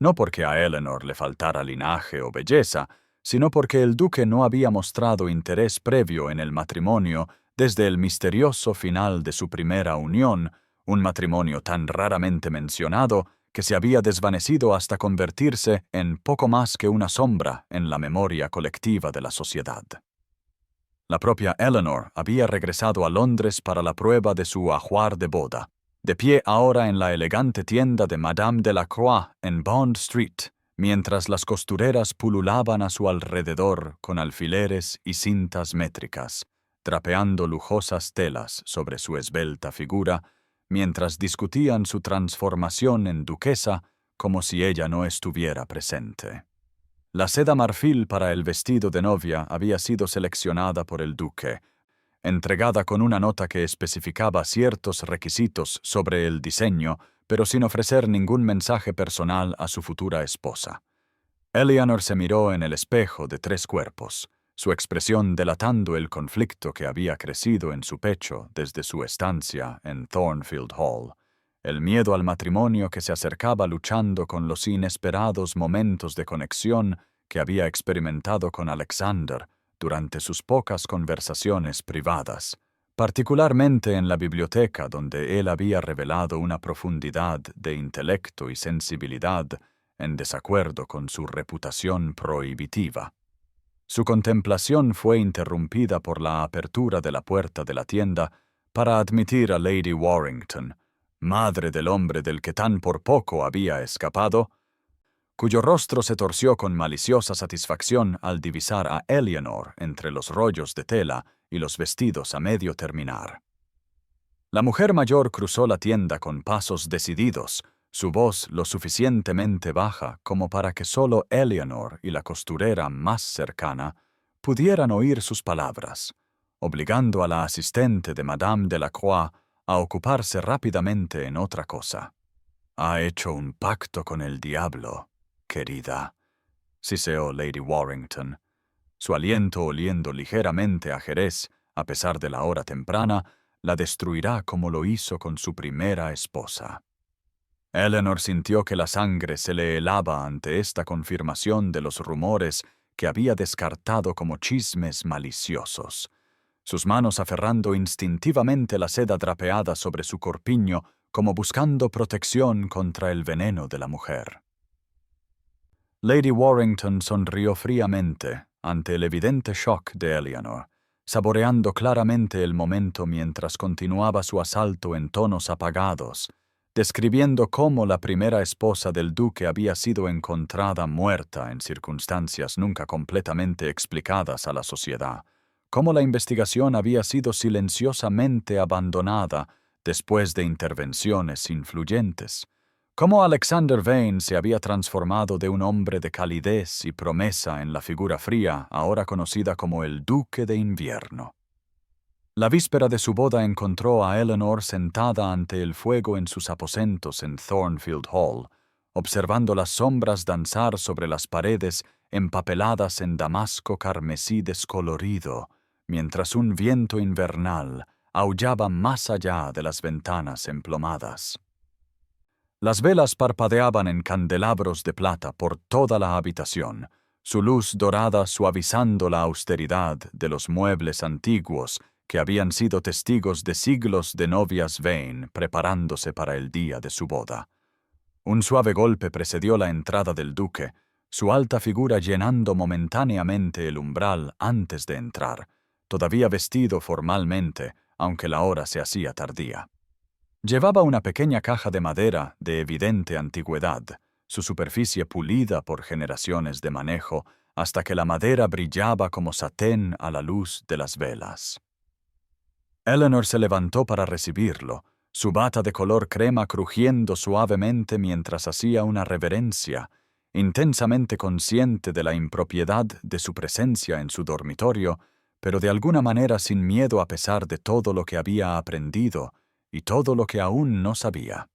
No porque a Eleanor le faltara linaje o belleza, sino porque el duque no había mostrado interés previo en el matrimonio desde el misterioso final de su primera unión, un matrimonio tan raramente mencionado que se había desvanecido hasta convertirse en poco más que una sombra en la memoria colectiva de la sociedad. La propia Eleanor había regresado a Londres para la prueba de su ajuar de boda, de pie ahora en la elegante tienda de Madame Delacroix en Bond Street, mientras las costureras pululaban a su alrededor con alfileres y cintas métricas, drapeando lujosas telas sobre su esbelta figura, mientras discutían su transformación en duquesa como si ella no estuviera presente. La seda marfil para el vestido de novia había sido seleccionada por el duque, entregada con una nota que especificaba ciertos requisitos sobre el diseño, pero sin ofrecer ningún mensaje personal a su futura esposa. Eleanor se miró en el espejo de 3 cuerpos, su expresión delatando el conflicto que había crecido en su pecho desde su estancia en Thornfield Hall, el miedo al matrimonio que se acercaba luchando con los inesperados momentos de conexión que había experimentado con Alexander durante sus pocas conversaciones privadas, particularmente en la biblioteca donde él había revelado una profundidad de intelecto y sensibilidad en desacuerdo con su reputación prohibitiva. Su contemplación fue interrumpida por la apertura de la puerta de la tienda para admitir a Lady Warrington, madre del hombre del que tan por poco había escapado, cuyo rostro se torció con maliciosa satisfacción al divisar a Eleanor entre los rollos de tela y los vestidos a medio terminar. La mujer mayor cruzó la tienda con pasos decididos, su voz lo suficientemente baja como para que solo Eleanor y la costurera más cercana pudieran oír sus palabras, obligando a la asistente de Madame Delacroix a ocuparse rápidamente en otra cosa. «Ha hecho un pacto con el diablo, querida», siseó Lady Warrington, su aliento oliendo ligeramente a jerez, a pesar de la hora temprana, la destruirá como lo hizo con su primera esposa. Eleanor sintió que la sangre se le helaba ante esta confirmación de los rumores que había descartado como chismes maliciosos, sus manos aferrando instintivamente la seda drapeada sobre su corpiño como buscando protección contra el veneno de la mujer. Lady Warrington sonrió fríamente ante el evidente shock de Eleanor, saboreando claramente el momento mientras continuaba su asalto en tonos apagados, describiendo cómo la primera esposa del duque había sido encontrada muerta en circunstancias nunca completamente explicadas a la sociedad, cómo la investigación había sido silenciosamente abandonada después de intervenciones influyentes, cómo Alexander Vane se había transformado de un hombre de calidez y promesa en la figura fría ahora conocida como el Duque de Invierno. La víspera de su boda encontró a Eleanor sentada ante el fuego en sus aposentos en Thornfield Hall, observando las sombras danzar sobre las paredes empapeladas en damasco carmesí descolorido, mientras un viento invernal aullaba más allá de las ventanas emplomadas. Las velas parpadeaban en candelabros de plata por toda la habitación, su luz dorada suavizando la austeridad de los muebles antiguos que habían sido testigos de siglos de novias Vane preparándose para el día de su boda. Un suave golpe precedió la entrada del duque, su alta figura llenando momentáneamente el umbral antes de entrar, todavía vestido formalmente, aunque la hora se hacía tardía. Llevaba una pequeña caja de madera de evidente antigüedad, su superficie pulida por generaciones de manejo, hasta que la madera brillaba como satén a la luz de las velas. Eleanor se levantó para recibirlo, su bata de color crema crujiendo suavemente mientras hacía una reverencia, intensamente consciente de la impropiedad de su presencia en su dormitorio, pero de alguna manera sin miedo a pesar de todo lo que había aprendido y todo lo que aún no sabía.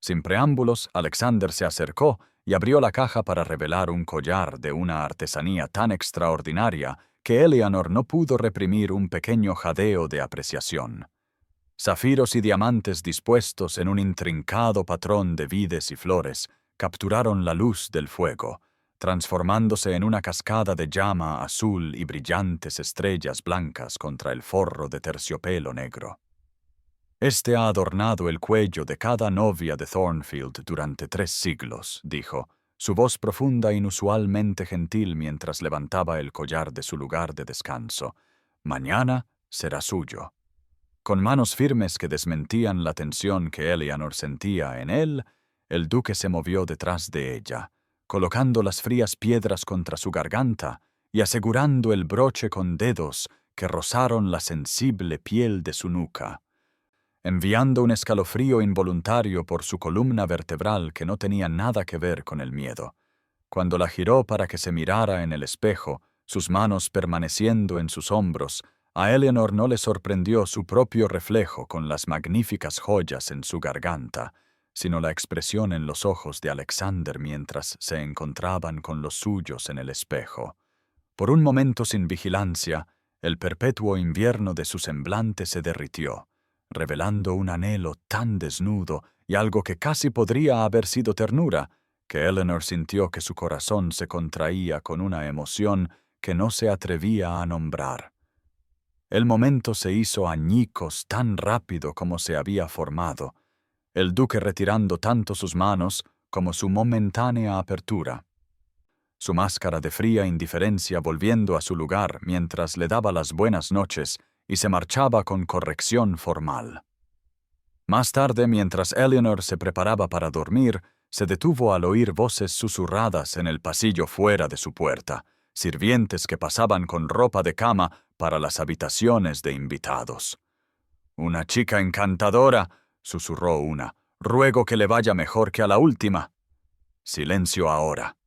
Sin preámbulos, Alexander se acercó y abrió la caja para revelar un collar de una artesanía tan extraordinaria que Eleanor no pudo reprimir un pequeño jadeo de apreciación. Zafiros y diamantes dispuestos en un intrincado patrón de vides y flores capturaron la luz del fuego, transformándose en una cascada de llama azul y brillantes estrellas blancas contra el forro de terciopelo negro. Este ha adornado el cuello de cada novia de Thornfield durante 3 siglos, dijo, su voz profunda e inusualmente gentil mientras levantaba el collar de su lugar de descanso. Mañana será suyo. Con manos firmes que desmentían la tensión que Eleanor sentía en él, el duque se movió detrás de ella, colocando las frías piedras contra su garganta y asegurando el broche con dedos que rozaron la sensible piel de su nuca, enviando un escalofrío involuntario por su columna vertebral que no tenía nada que ver con el miedo. Cuando la giró para que se mirara en el espejo, sus manos permaneciendo en sus hombros, a Eleanor no le sorprendió su propio reflejo con las magníficas joyas en su garganta, sino la expresión en los ojos de Alexander mientras se encontraban con los suyos en el espejo. Por un momento sin vigilancia, el perpetuo invierno de su semblante se derritió, revelando un anhelo tan desnudo y algo que casi podría haber sido ternura, que Eleanor sintió que su corazón se contraía con una emoción que no se atrevía a nombrar. El momento se hizo añicos tan rápido como se había formado, el duque retirando tanto sus manos como su momentánea apertura, su máscara de fría indiferencia volviendo a su lugar mientras le daba las buenas noches y se marchaba con corrección formal. Más tarde, mientras Eleanor se preparaba para dormir, se detuvo al oír voces susurradas en el pasillo fuera de su puerta, sirvientes que pasaban con ropa de cama para las habitaciones de invitados. «Una chica encantadora», susurró una. «Ruego que le vaya mejor que a la última». «Silencio ahora»,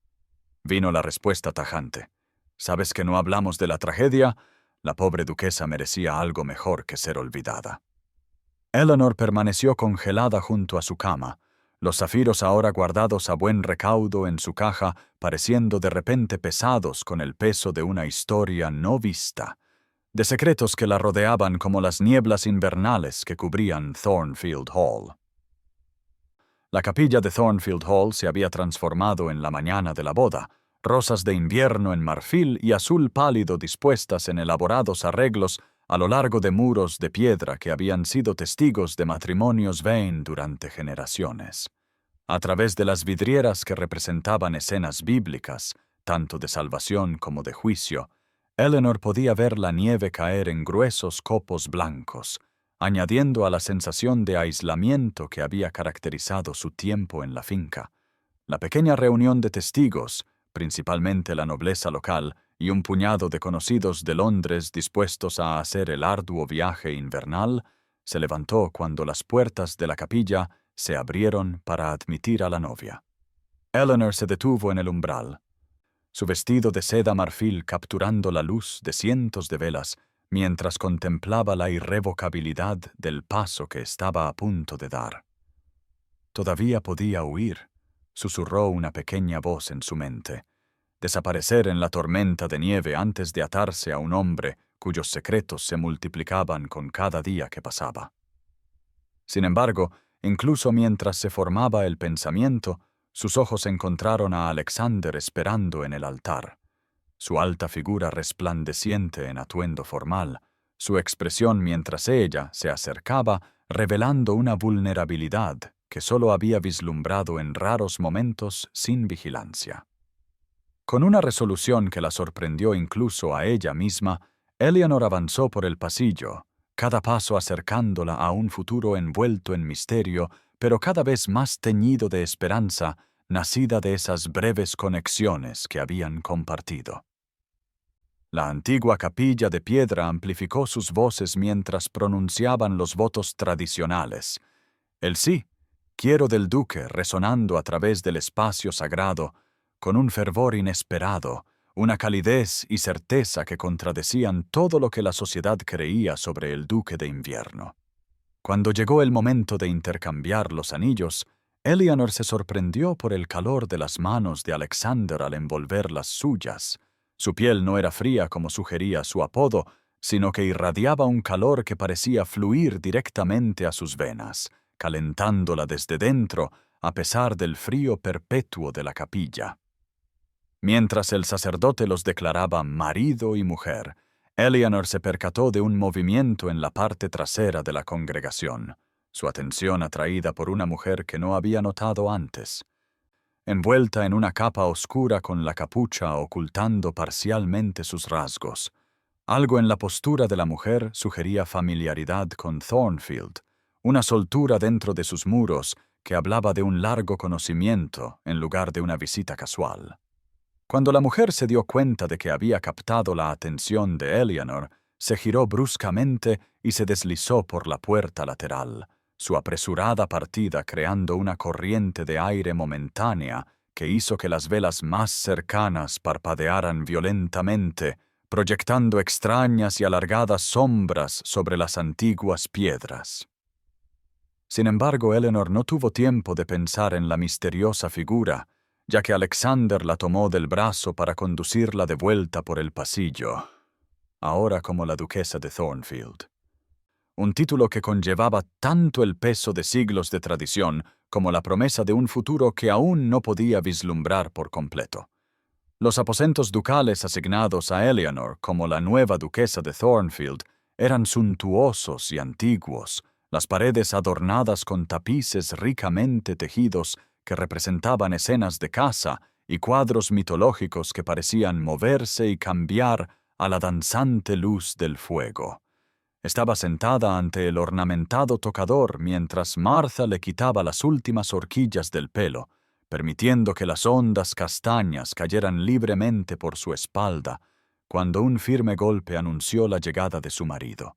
vino la respuesta tajante. «¿Sabes que no hablamos de la tragedia? La pobre duquesa merecía algo mejor que ser olvidada». Eleanor permaneció congelada junto a su cama, los zafiros ahora guardados a buen recaudo en su caja, pareciendo de repente pesados con el peso de una historia no vista, de secretos que la rodeaban como las nieblas invernales que cubrían Thornfield Hall. La capilla de Thornfield Hall se había transformado en la mañana de la boda, rosas de invierno en marfil y azul pálido dispuestas en elaborados arreglos a lo largo de muros de piedra que habían sido testigos de matrimonios Vane durante generaciones. A través de las vidrieras que representaban escenas bíblicas, tanto de salvación como de juicio, Eleanor podía ver la nieve caer en gruesos copos blancos, añadiendo a la sensación de aislamiento que había caracterizado su tiempo en la finca. La pequeña reunión de testigos, principalmente la nobleza local y un puñado de conocidos de Londres dispuestos a hacer el arduo viaje invernal, se levantó cuando las puertas de la capilla se abrieron para admitir a la novia. Eleanor se detuvo en el umbral, su vestido de seda marfil capturando la luz de cientos de velas, mientras contemplaba la irrevocabilidad del paso que estaba a punto de dar. Todavía podía huir, susurró una pequeña voz en su mente, desaparecer en la tormenta de nieve antes de atarse a un hombre cuyos secretos se multiplicaban con cada día que pasaba. Sin embargo, incluso mientras se formaba el pensamiento, sus ojos encontraron a Alexander esperando en el altar. Su alta figura resplandeciente en atuendo formal, su expresión mientras ella se acercaba, revelando una vulnerabilidad que solo había vislumbrado en raros momentos sin vigilancia. Con una resolución que la sorprendió incluso a ella misma, Eleanor avanzó por el pasillo, cada paso acercándola a un futuro envuelto en misterio, pero cada vez más teñido de esperanza, nacida de esas breves conexiones que habían compartido. La antigua capilla de piedra amplificó sus voces mientras pronunciaban los votos tradicionales. El sí, quiero del duque resonando a través del espacio sagrado, con un fervor inesperado, una calidez y certeza que contradecían todo lo que la sociedad creía sobre el duque de invierno. Cuando llegó el momento de intercambiar los anillos, Eleanor se sorprendió por el calor de las manos de Alexander al envolver las suyas. Su piel no era fría como sugería su apodo, sino que irradiaba un calor que parecía fluir directamente a sus venas, calentándola desde dentro, a pesar del frío perpetuo de la capilla. Mientras el sacerdote los declaraba marido y mujer, Eleanor se percató de un movimiento en la parte trasera de la congregación, su atención atraída por una mujer que no había notado antes. Envuelta en una capa oscura con la capucha ocultando parcialmente sus rasgos, algo en la postura de la mujer sugería familiaridad con Thornfield, una soltura dentro de sus muros que hablaba de un largo conocimiento en lugar de una visita casual. Cuando la mujer se dio cuenta de que había captado la atención de Eleanor, se giró bruscamente y se deslizó por la puerta lateral, su apresurada partida creando una corriente de aire momentánea que hizo que las velas más cercanas parpadearan violentamente, proyectando extrañas y alargadas sombras sobre las antiguas piedras. Sin embargo, Eleanor no tuvo tiempo de pensar en la misteriosa figura, ya que Alexander la tomó del brazo para conducirla de vuelta por el pasillo, ahora como la duquesa de Thornfield. Un título que conllevaba tanto el peso de siglos de tradición como la promesa de un futuro que aún no podía vislumbrar por completo. Los aposentos ducales asignados a Eleanor como la nueva duquesa de Thornfield eran suntuosos y antiguos, las paredes adornadas con tapices ricamente tejidos que representaban escenas de caza y cuadros mitológicos que parecían moverse y cambiar a la danzante luz del fuego. Estaba sentada ante el ornamentado tocador mientras Martha le quitaba las últimas horquillas del pelo, permitiendo que las ondas castañas cayeran libremente por su espalda, cuando un firme golpe anunció la llegada de su marido.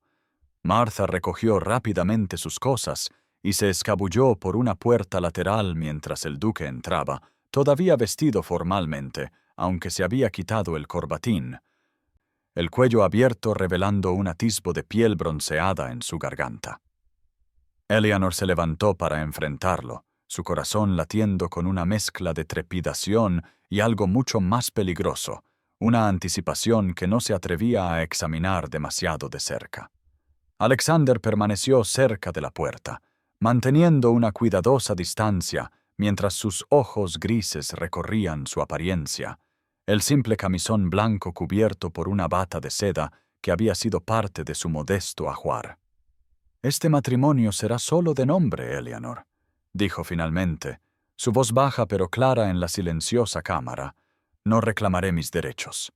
Martha recogió rápidamente sus cosas y se escabulló por una puerta lateral mientras el duque entraba, todavía vestido formalmente, aunque se había quitado el corbatín, el cuello abierto revelando un atisbo de piel bronceada en su garganta. Eleanor se levantó para enfrentarlo, su corazón latiendo con una mezcla de trepidación y algo mucho más peligroso, una anticipación que no se atrevía a examinar demasiado de cerca. Alexander permaneció cerca de la puerta, manteniendo una cuidadosa distancia mientras sus ojos grises recorrían su apariencia, el simple camisón blanco cubierto por una bata de seda que había sido parte de su modesto ajuar. «Este matrimonio será solo de nombre, Eleanor», dijo finalmente, su voz baja pero clara en la silenciosa cámara. «No reclamaré mis derechos».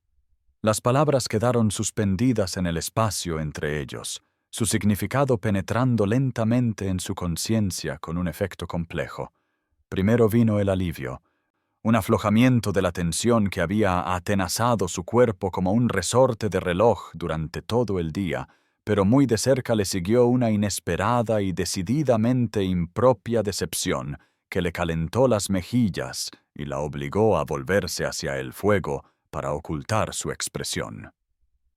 Las palabras quedaron suspendidas en el espacio entre ellos, su significado penetrando lentamente en su conciencia con un efecto complejo. Primero vino el alivio, un aflojamiento de la tensión que había atenazado su cuerpo como un resorte de reloj durante todo el día, pero muy de cerca le siguió una inesperada y decididamente impropia decepción que le calentó las mejillas y la obligó a volverse hacia el fuego para ocultar su expresión.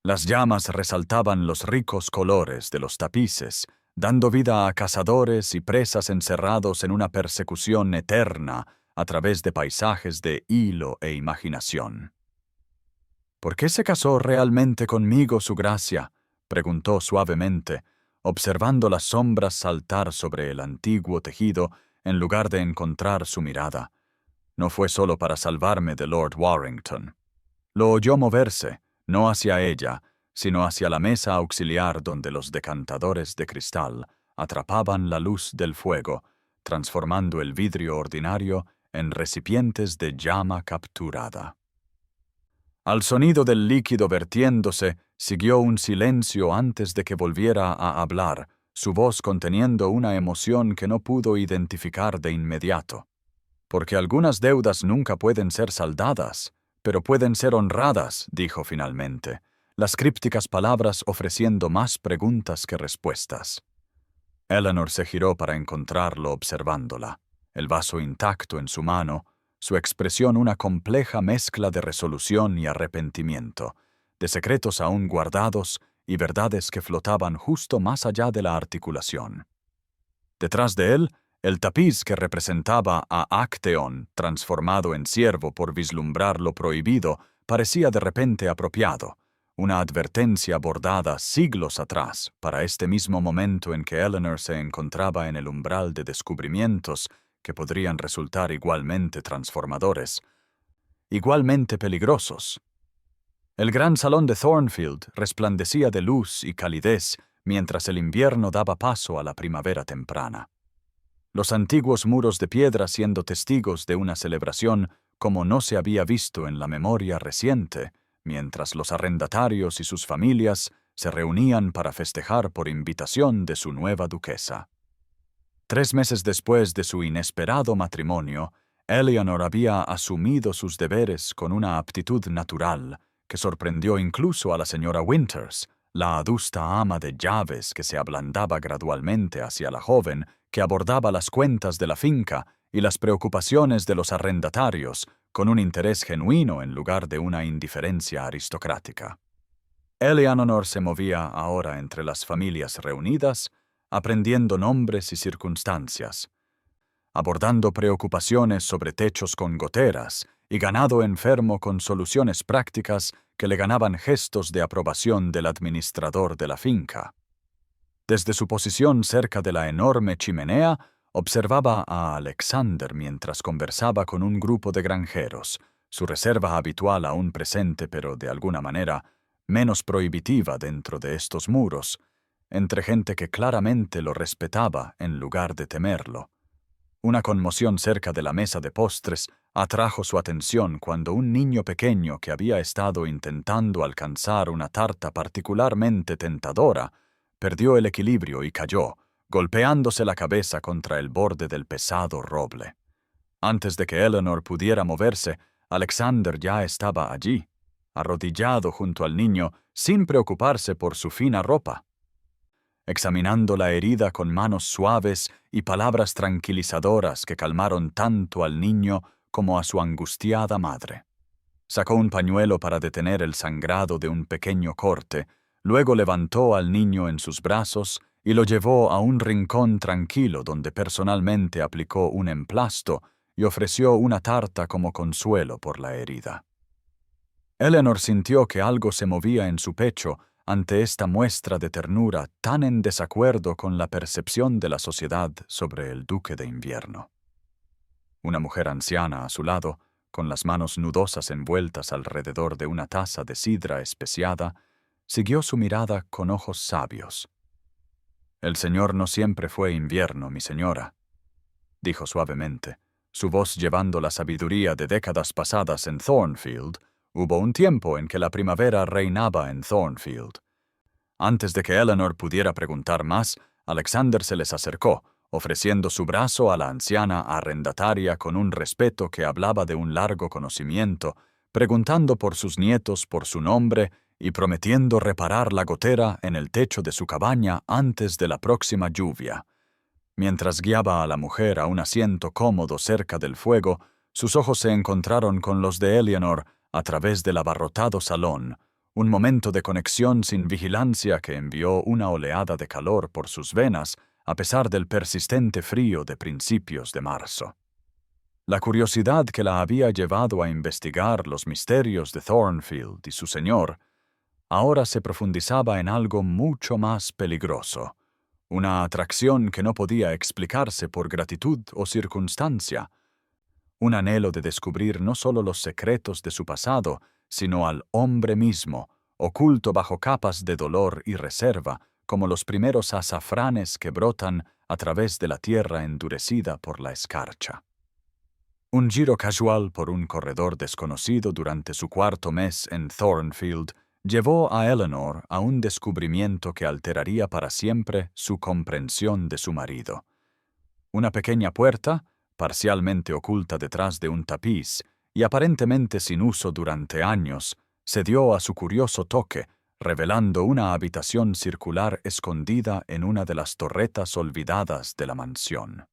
Las llamas resaltaban los ricos colores de los tapices, dando vida a cazadores y presas encerrados en una persecución eterna a través de paisajes de hilo e imaginación. «¿Por qué se casó realmente conmigo, Su Gracia?», preguntó suavemente, observando las sombras saltar sobre el antiguo tejido en lugar de encontrar su mirada. No fue solo para salvarme de Lord Warrington. Lo oyó moverse, no hacia ella, sino hacia la mesa auxiliar donde los decantadores de cristal atrapaban la luz del fuego, transformando el vidrio ordinario en recipientes de llama capturada. Al sonido del líquido vertiéndose, siguió un silencio antes de que volviera a hablar, su voz conteniendo una emoción que no pudo identificar de inmediato. Porque algunas deudas nunca pueden ser saldadas, pero pueden ser honradas, dijo finalmente, las crípticas palabras ofreciendo más preguntas que respuestas. Eleanor se giró para encontrarlo observándola, el vaso intacto en su mano, su expresión una compleja mezcla de resolución y arrepentimiento, de secretos aún guardados y verdades que flotaban justo más allá de la articulación. Detrás de él, el tapiz que representaba a Acteon, transformado en ciervo por vislumbrar lo prohibido, parecía de repente apropiado, una advertencia bordada siglos atrás para este mismo momento en que Eleanor se encontraba en el umbral de descubrimientos que podrían resultar igualmente transformadores, igualmente peligrosos. El gran salón de Thornfield resplandecía de luz y calidez mientras el invierno daba paso a la primavera temprana. Los antiguos muros de piedra siendo testigos de una celebración como no se había visto en la memoria reciente, mientras los arrendatarios y sus familias se reunían para festejar por invitación de su nueva duquesa. 3 meses después de su inesperado matrimonio, Eleanor había asumido sus deberes con una aptitud natural que sorprendió incluso a la señora Winters, la adusta ama de llaves que se ablandaba gradualmente hacia la joven que abordaba las cuentas de la finca y las preocupaciones de los arrendatarios con un interés genuino en lugar de una indiferencia aristocrática. Eleanor se movía ahora entre las familias reunidas, aprendiendo nombres y circunstancias, abordando preocupaciones sobre techos con goteras y ganado enfermo con soluciones prácticas que le ganaban gestos de aprobación del administrador de la finca. Desde su posición cerca de la enorme chimenea, observaba a Alexander mientras conversaba con un grupo de granjeros, su reserva habitual aún presente pero de alguna manera menos prohibitiva dentro de estos muros, entre gente que claramente lo respetaba en lugar de temerlo. Una conmoción cerca de la mesa de postres atrajo su atención cuando un niño pequeño que había estado intentando alcanzar una tarta particularmente tentadora perdió el equilibrio y cayó, golpeándose la cabeza contra el borde del pesado roble. Antes de que Eleanor pudiera moverse, Alexander ya estaba allí, arrodillado junto al niño, sin preocuparse por su fina ropa. Examinando la herida con manos suaves y palabras tranquilizadoras que calmaron tanto al niño como a su angustiada madre. Sacó un pañuelo para detener el sangrado de un pequeño corte, luego levantó al niño en sus brazos y lo llevó a un rincón tranquilo donde personalmente aplicó un emplasto y ofreció una tarta como consuelo por la herida. Eleanor sintió que algo se movía en su pecho ante esta muestra de ternura tan en desacuerdo con la percepción de la sociedad sobre el duque de invierno. Una mujer anciana a su lado, con las manos nudosas envueltas alrededor de una taza de sidra especiada, siguió su mirada con ojos sabios. «El señor no siempre fue invierno, mi señora», dijo suavemente, su voz llevando la sabiduría de décadas pasadas en Thornfield. Hubo un tiempo en que la primavera reinaba en Thornfield. Antes de que Eleanor pudiera preguntar más, Alexander se les acercó, ofreciendo su brazo a la anciana arrendataria con un respeto que hablaba de un largo conocimiento, preguntando por sus nietos por su nombre y prometiendo reparar la gotera en el techo de su cabaña antes de la próxima lluvia. Mientras guiaba a la mujer a un asiento cómodo cerca del fuego, sus ojos se encontraron con los de Eleanor a través del abarrotado salón, un momento de conexión sin vigilancia que envió una oleada de calor por sus venas a pesar del persistente frío de principios de marzo. La curiosidad que la había llevado a investigar los misterios de Thornfield y su señor, ahora se profundizaba en algo mucho más peligroso, una atracción que no podía explicarse por gratitud o circunstancia, un anhelo de descubrir no solo los secretos de su pasado, sino al hombre mismo, oculto bajo capas de dolor y reserva, como los primeros azafranes que brotan a través de la tierra endurecida por la escarcha. Un giro casual por un corredor desconocido durante su cuarto mes en Thornfield llevó a Eleanor a un descubrimiento que alteraría para siempre su comprensión de su marido. Una pequeña puerta, parcialmente oculta detrás de un tapiz y aparentemente sin uso durante años, se dio a su curioso toque, revelando una habitación circular escondida en una de las torretas olvidadas de la mansión.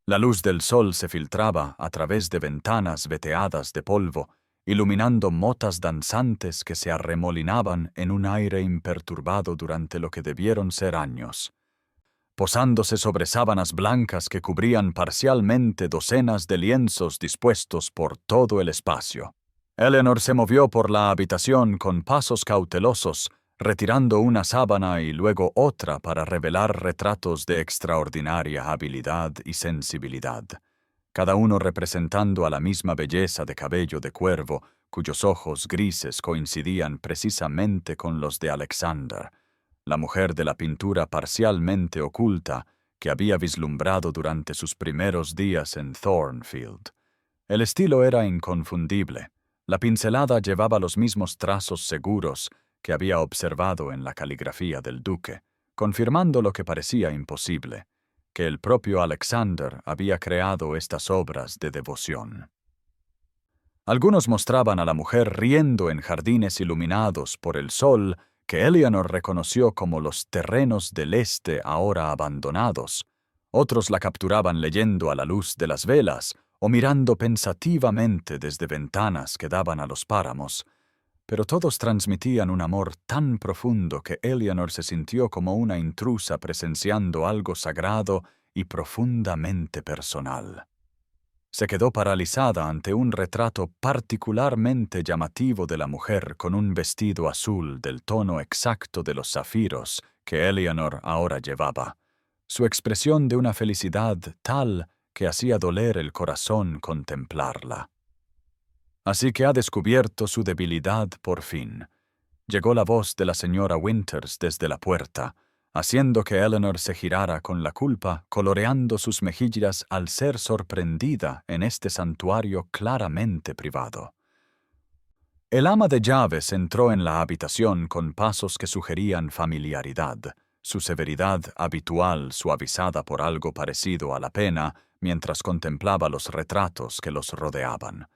La luz del sol se filtraba a través de ventanas veteadas de polvo, iluminando motas danzantes que se arremolinaban en un aire imperturbado durante lo que debieron ser años, posándose sobre sábanas blancas que cubrían parcialmente docenas de lienzos dispuestos por todo el espacio. Eleanor se movió por la habitación con pasos cautelosos, retirando una sábana y luego otra para revelar retratos de extraordinaria habilidad y sensibilidad, cada uno representando a la misma belleza de cabello de cuervo, cuyos ojos grises coincidían precisamente con los de Alexander, la mujer de la pintura parcialmente oculta que había vislumbrado durante sus primeros días en Thornfield. El estilo era inconfundible. La pincelada llevaba los mismos trazos seguros que había observado en la caligrafía del duque, confirmando lo que parecía imposible, que el propio Alexander había creado estas obras de devoción. Algunos mostraban a la mujer riendo en jardines iluminados por el sol que Eleanor reconoció como los terrenos del este ahora abandonados. Otros la capturaban leyendo a la luz de las velas o mirando pensativamente desde ventanas que daban a los páramos, pero todos transmitían un amor tan profundo que Eleanor se sintió como una intrusa presenciando algo sagrado y profundamente personal. Se quedó paralizada ante un retrato particularmente llamativo de la mujer con un vestido azul del tono exacto de los zafiros que Eleanor ahora llevaba, su expresión de una felicidad tal que hacía doler el corazón contemplarla. Así que ha descubierto su debilidad por fin. Llegó la voz de la señora Winters desde la puerta, haciendo que Eleanor se girara con la culpa, coloreando sus mejillas al ser sorprendida en este santuario claramente privado. El ama de llaves entró en la habitación con pasos que sugerían familiaridad, su severidad habitual suavizada por algo parecido a la pena mientras contemplaba los retratos que los rodeaban.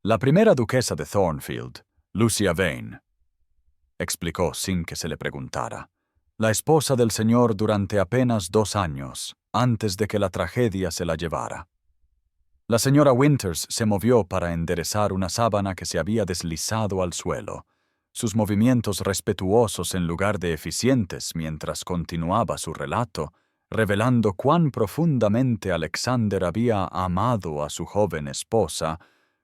La primera duquesa de Thornfield, Lucia Vane, explicó sin que se le preguntara, la esposa del señor durante apenas 2 años, antes de que la tragedia se la llevara. La señora Winters se movió para enderezar una sábana que se había deslizado al suelo, sus movimientos respetuosos en lugar de eficientes mientras continuaba su relato, revelando cuán profundamente Alexander había amado a su joven esposa,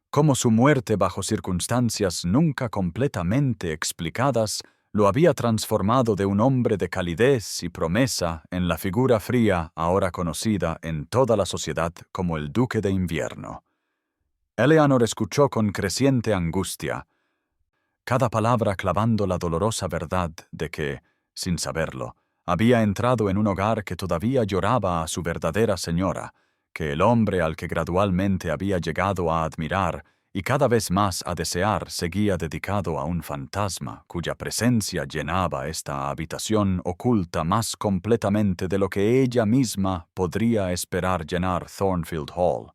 cómo su muerte bajo circunstancias nunca completamente explicadas lo había transformado de un hombre de calidez y promesa en la figura fría ahora conocida en toda la sociedad como el Duque de Invierno. Eleanor escuchó con creciente angustia, cada palabra clavando la dolorosa verdad de que, sin saberlo, había entrado en un hogar que todavía lloraba a su verdadera señora, que el hombre al que gradualmente había llegado a admirar y cada vez más a desear seguía dedicado a un fantasma cuya presencia llenaba esta habitación oculta más completamente de lo que ella misma podría esperar llenar Thornfield Hall.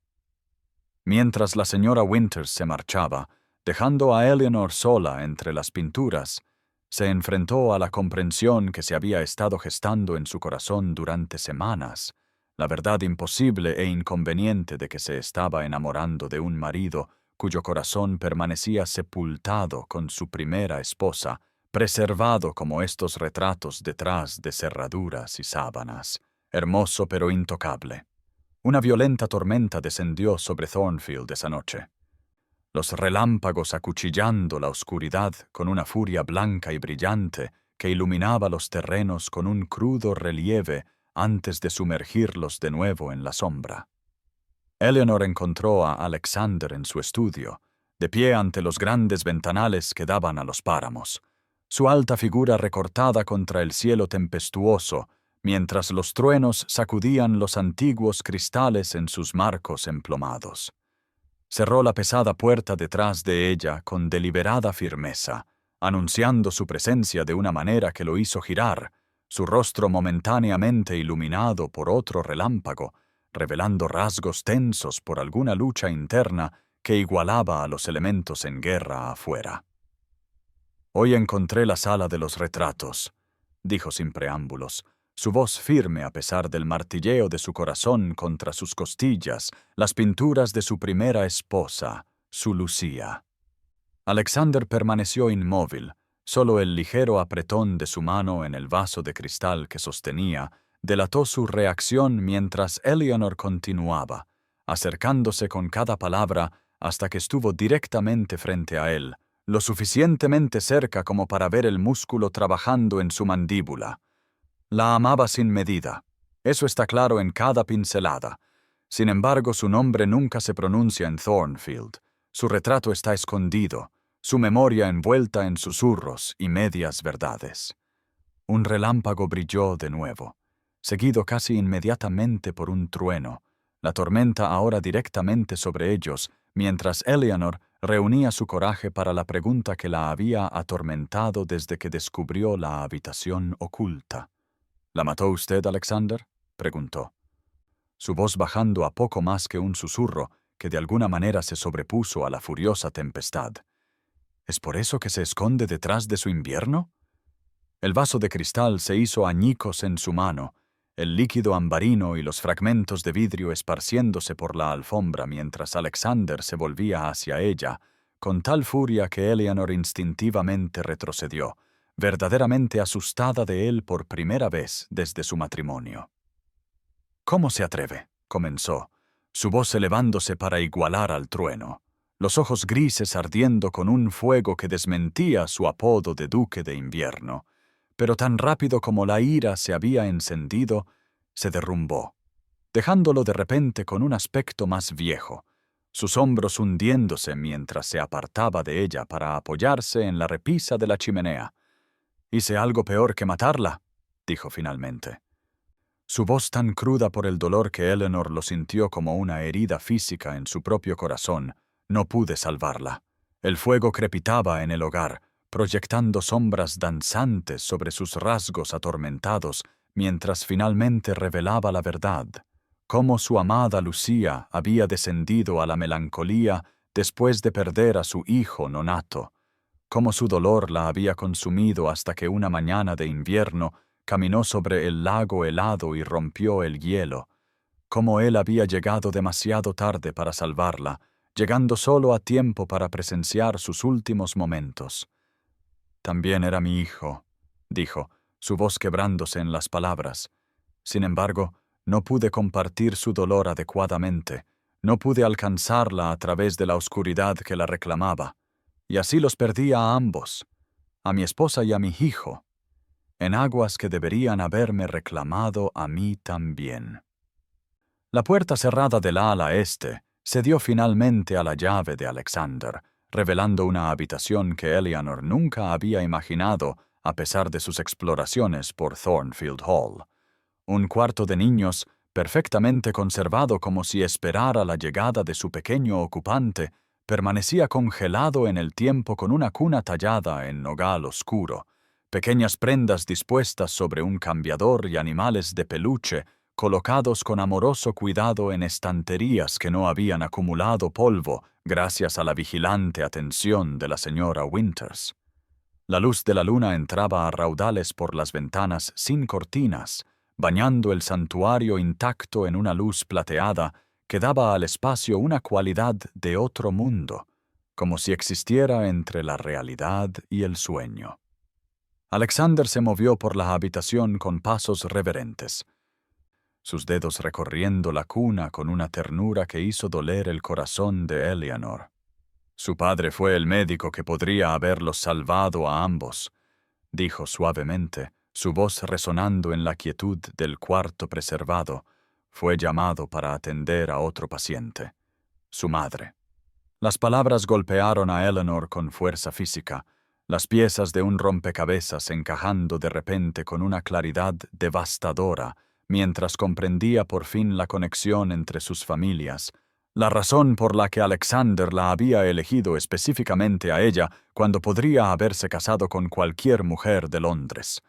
Mientras la señora Winters se marchaba, dejando a Eleanor sola entre las pinturas, se enfrentó a la comprensión que se había estado gestando en su corazón durante semanas, la verdad imposible e inconveniente de que se estaba enamorando de un marido cuyo corazón permanecía sepultado con su primera esposa, preservado como estos retratos detrás de cerraduras y sábanas, hermoso pero intocable. Una violenta tormenta descendió sobre Thornfield esa noche. Los relámpagos acuchillando la oscuridad con una furia blanca y brillante que iluminaba los terrenos con un crudo relieve antes de sumergirlos de nuevo en la sombra. Eleanor encontró a Alexander en su estudio, de pie ante los grandes ventanales que daban a los páramos, su alta figura recortada contra el cielo tempestuoso, mientras los truenos sacudían los antiguos cristales en sus marcos emplomados. Cerró la pesada puerta detrás de ella con deliberada firmeza, anunciando su presencia de una manera que lo hizo girar, su rostro momentáneamente iluminado por otro relámpago, revelando rasgos tensos por alguna lucha interna que igualaba a los elementos en guerra afuera. «Hoy encontré la sala de los retratos», dijo sin preámbulos, su voz firme a pesar del martilleo de su corazón contra sus costillas, las pinturas de su primera esposa, su Lucía. Alexander permaneció inmóvil, solo el ligero apretón de su mano en el vaso de cristal que sostenía delató su reacción mientras Eleanor continuaba, acercándose con cada palabra hasta que estuvo directamente frente a él, lo suficientemente cerca como para ver el músculo trabajando en su mandíbula. La amaba sin medida. Eso está claro en cada pincelada. Sin embargo, su nombre nunca se pronuncia en Thornfield. Su retrato está escondido, su memoria envuelta en susurros y medias verdades. Un relámpago brilló de nuevo, seguido casi inmediatamente por un trueno, la tormenta ahora directamente sobre ellos, mientras Eleanor reunía su coraje para la pregunta que la había atormentado desde que descubrió la habitación oculta. «¿La mató usted, Alexander?», preguntó, su voz bajando a poco más que un susurro que de alguna manera se sobrepuso a la furiosa tempestad. «¿Es por eso que se esconde detrás de su invierno?». El vaso de cristal se hizo añicos en su mano, el líquido ambarino y los fragmentos de vidrio esparciéndose por la alfombra mientras Alexander se volvía hacia ella, con tal furia que Eleanor instintivamente retrocedió, verdaderamente asustada de él por primera vez desde su matrimonio. «¿Cómo se atreve?», comenzó, su voz elevándose para igualar al trueno, los ojos grises ardiendo con un fuego que desmentía su apodo de Duque de Invierno, pero tan rápido como la ira se había encendido, se derrumbó, dejándolo de repente con un aspecto más viejo, sus hombros hundiéndose mientras se apartaba de ella para apoyarse en la repisa de la chimenea. «Hice algo peor que matarla», dijo finalmente. Su voz tan cruda por el dolor que Eleanor lo sintió como una herida física en su propio corazón, no pude salvarla. El fuego crepitaba en el hogar, proyectando sombras danzantes sobre sus rasgos atormentados, mientras finalmente revelaba la verdad, cómo su amada Lucía había descendido a la melancolía después de perder a su hijo nonato, cómo su dolor la había consumido hasta que una mañana de invierno caminó sobre el lago helado y rompió el hielo, cómo él había llegado demasiado tarde para salvarla, llegando solo a tiempo para presenciar sus últimos momentos. «También era mi hijo», dijo, su voz quebrándose en las palabras. «Sin embargo, no pude compartir su dolor adecuadamente, no pude alcanzarla a través de la oscuridad que la reclamaba, y así los perdí a ambos, a mi esposa y a mi hijo, en aguas que deberían haberme reclamado a mí también». La puerta cerrada del ala este se dio finalmente a la llave de Alexander, revelando una habitación que Eleanor nunca había imaginado a pesar de sus exploraciones por Thornfield Hall. Un cuarto de niños, perfectamente conservado como si esperara la llegada de su pequeño ocupante, permanecía congelado en el tiempo con una cuna tallada en nogal oscuro, pequeñas prendas dispuestas sobre un cambiador y animales de peluche colocados con amoroso cuidado en estanterías que no habían acumulado polvo gracias a la vigilante atención de la señora Winters. La luz de la luna entraba a raudales por las ventanas sin cortinas, bañando el santuario intacto en una luz plateada que daba al espacio una cualidad de otro mundo, como si existiera entre la realidad y el sueño. Alexander se movió por la habitación con pasos reverentes, sus dedos recorriendo la cuna con una ternura que hizo doler el corazón de Eleanor. «Su padre fue el médico que podría haberlos salvado a ambos», dijo suavemente, su voz resonando en la quietud del cuarto preservado, fue llamado para atender a otro paciente, su madre. Las palabras golpearon a Eleanor con fuerza física, las piezas de un rompecabezas encajando de repente con una claridad devastadora, mientras comprendía por fin la conexión entre sus familias, la razón por la que Alexander la había elegido específicamente a ella cuando podría haberse casado con cualquier mujer de Londres.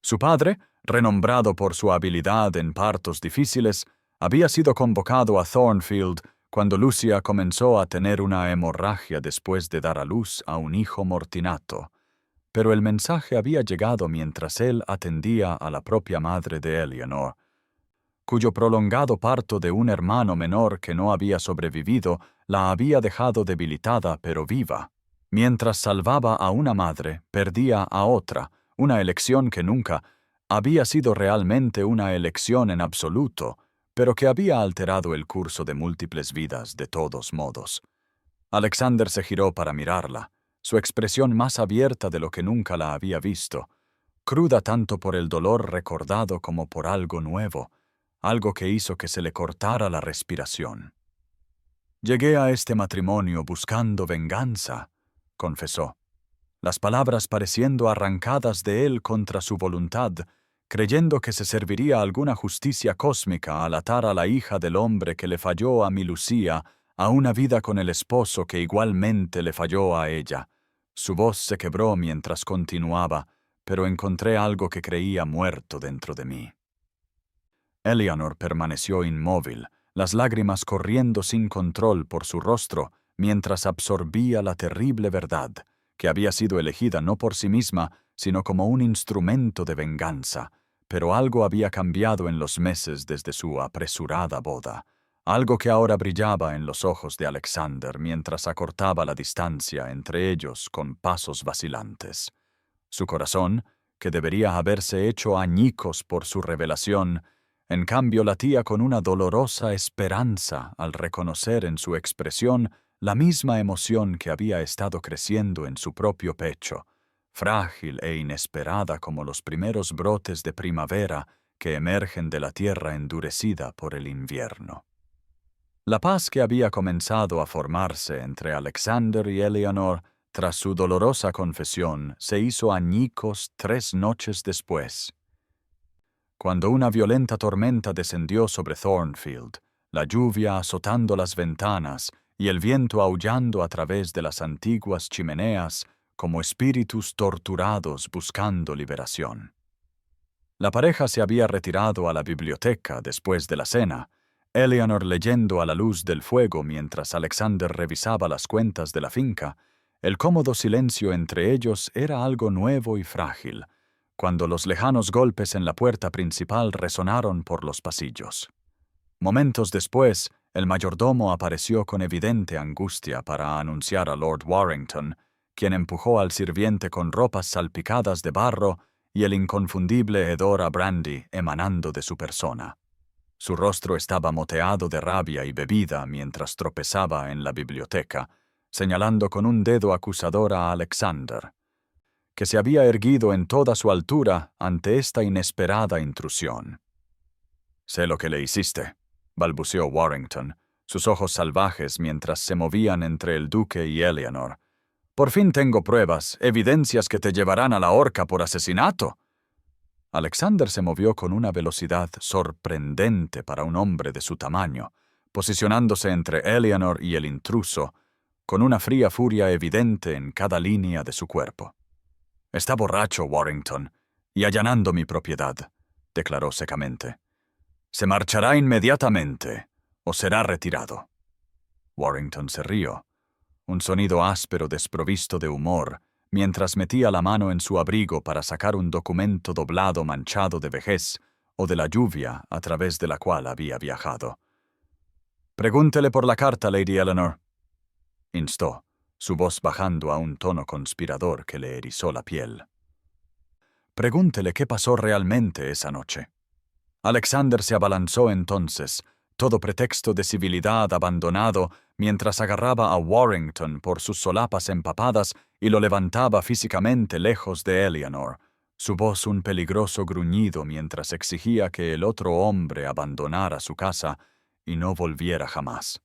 Su padre, renombrado por su habilidad en partos difíciles, había sido convocado a Thornfield cuando Lucia comenzó a tener una hemorragia después de dar a luz a un hijo mortinato. Pero el mensaje había llegado mientras él atendía a la propia madre de Eleanor, cuyo prolongado parto de un hermano menor que no había sobrevivido la había dejado debilitada pero viva. Mientras salvaba a una madre, perdía a otra, una elección que nunca había sido realmente una elección en absoluto, pero que había alterado el curso de múltiples vidas de todos modos. Alexander se giró para mirarla, su expresión más abierta de lo que nunca la había visto, cruda tanto por el dolor recordado como por algo nuevo, algo que hizo que se le cortara la respiración. «Llegué a este matrimonio buscando venganza», confesó, las palabras pareciendo arrancadas de él contra su voluntad, creyendo que se serviría alguna justicia cósmica al atar a la hija del hombre que le falló a mi Lucía a una vida con el esposo que igualmente le falló a ella. Su voz se quebró mientras continuaba, pero encontré algo que creía muerto dentro de mí. Eleanor permaneció inmóvil, las lágrimas corriendo sin control por su rostro mientras absorbía la terrible verdad, que había sido elegida no por sí misma, sino como un instrumento de venganza. Pero algo había cambiado en los meses desde su apresurada boda, algo que ahora brillaba en los ojos de Alexander mientras acortaba la distancia entre ellos con pasos vacilantes. Su corazón, que debería haberse hecho añicos por su revelación, en cambio latía con una dolorosa esperanza al reconocer en su expresión la misma emoción que había estado creciendo en su propio pecho, frágil e inesperada como los primeros brotes de primavera que emergen de la tierra endurecida por el invierno. La paz que había comenzado a formarse entre Alexander y Eleanor tras su dolorosa confesión se hizo añicos 3 noches después, cuando una violenta tormenta descendió sobre Thornfield, la lluvia azotando las ventanas y el viento aullando a través de las antiguas chimeneas como espíritus torturados buscando liberación. La pareja se había retirado a la biblioteca después de la cena, Eleanor leyendo a la luz del fuego mientras Alexander revisaba las cuentas de la finca. El cómodo silencio entre ellos era algo nuevo y frágil, cuando los lejanos golpes en la puerta principal resonaron por los pasillos. Momentos después, el mayordomo apareció con evidente angustia para anunciar a Lord Warrington, quien empujó al sirviente con ropas salpicadas de barro y el inconfundible hedor a brandy emanando de su persona. Su rostro estaba moteado de rabia y bebida mientras tropezaba en la biblioteca, señalando con un dedo acusador a Alexander, que se había erguido en toda su altura ante esta inesperada intrusión. «Sé lo que le hiciste», balbuceó Warrington, sus ojos salvajes mientras se movían entre el duque y Eleanor. «Por fin tengo pruebas, evidencias que te llevarán a la horca por asesinato». Alexander se movió con una velocidad sorprendente para un hombre de su tamaño, posicionándose entre Eleanor y el intruso, con una fría furia evidente en cada línea de su cuerpo. «Está borracho, Warrington, y allanando mi propiedad», declaró secamente. «Se marchará inmediatamente, o será retirado». Warrington se rió, un sonido áspero desprovisto de humor, mientras metía la mano en su abrigo para sacar un documento doblado manchado de vejez o de la lluvia a través de la cual había viajado. «Pregúntele por la carta, Lady Eleanor», instó, su voz bajando a un tono conspirador que le erizó la piel. «Pregúntele qué pasó realmente esa noche». Alexander se abalanzó entonces, todo pretexto de civilidad abandonado, mientras agarraba a Warrington por sus solapas empapadas y lo levantaba físicamente lejos de Eleanor, su voz un peligroso gruñido mientras exigía que el otro hombre abandonara su casa y no volviera jamás.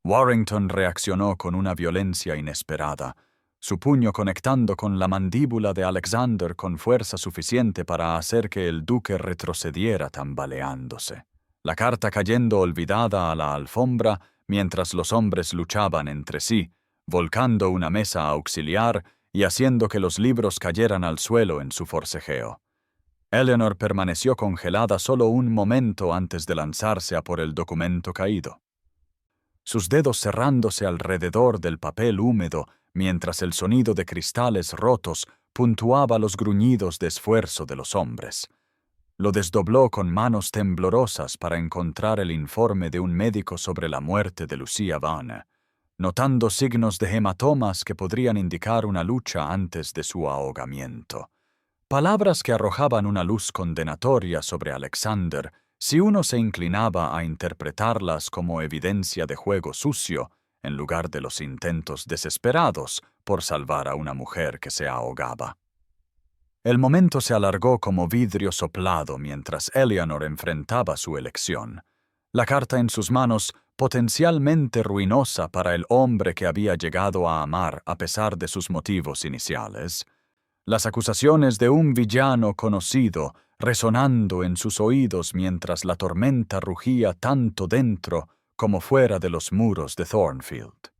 Warrington reaccionó con una violencia inesperada, su puño conectando con la mandíbula de Alexander con fuerza suficiente para hacer que el duque retrocediera tambaleándose. La carta cayendo olvidada a la alfombra mientras los hombres luchaban entre sí, volcando una mesa auxiliar y haciendo que los libros cayeran al suelo en su forcejeo. Eleanor permaneció congelada solo un momento antes de lanzarse a por el documento caído, sus dedos cerrándose alrededor del papel húmedo mientras el sonido de cristales rotos puntuaba los gruñidos de esfuerzo de los hombres. Lo desdobló con manos temblorosas para encontrar el informe de un médico sobre la muerte de Lucia Vane, notando signos de hematomas que podrían indicar una lucha antes de su ahogamiento. Palabras que arrojaban una luz condenatoria sobre Alexander si uno se inclinaba a interpretarlas como evidencia de juego sucio en lugar de los intentos desesperados por salvar a una mujer que se ahogaba. El momento se alargó como vidrio soplado mientras Eleanor enfrentaba su elección. La carta en sus manos, potencialmente ruinosa para el hombre que había llegado a amar a pesar de sus motivos iniciales. Las acusaciones de un villano conocido resonando en sus oídos mientras la tormenta rugía tanto dentro como fuera de los muros de Thornfield.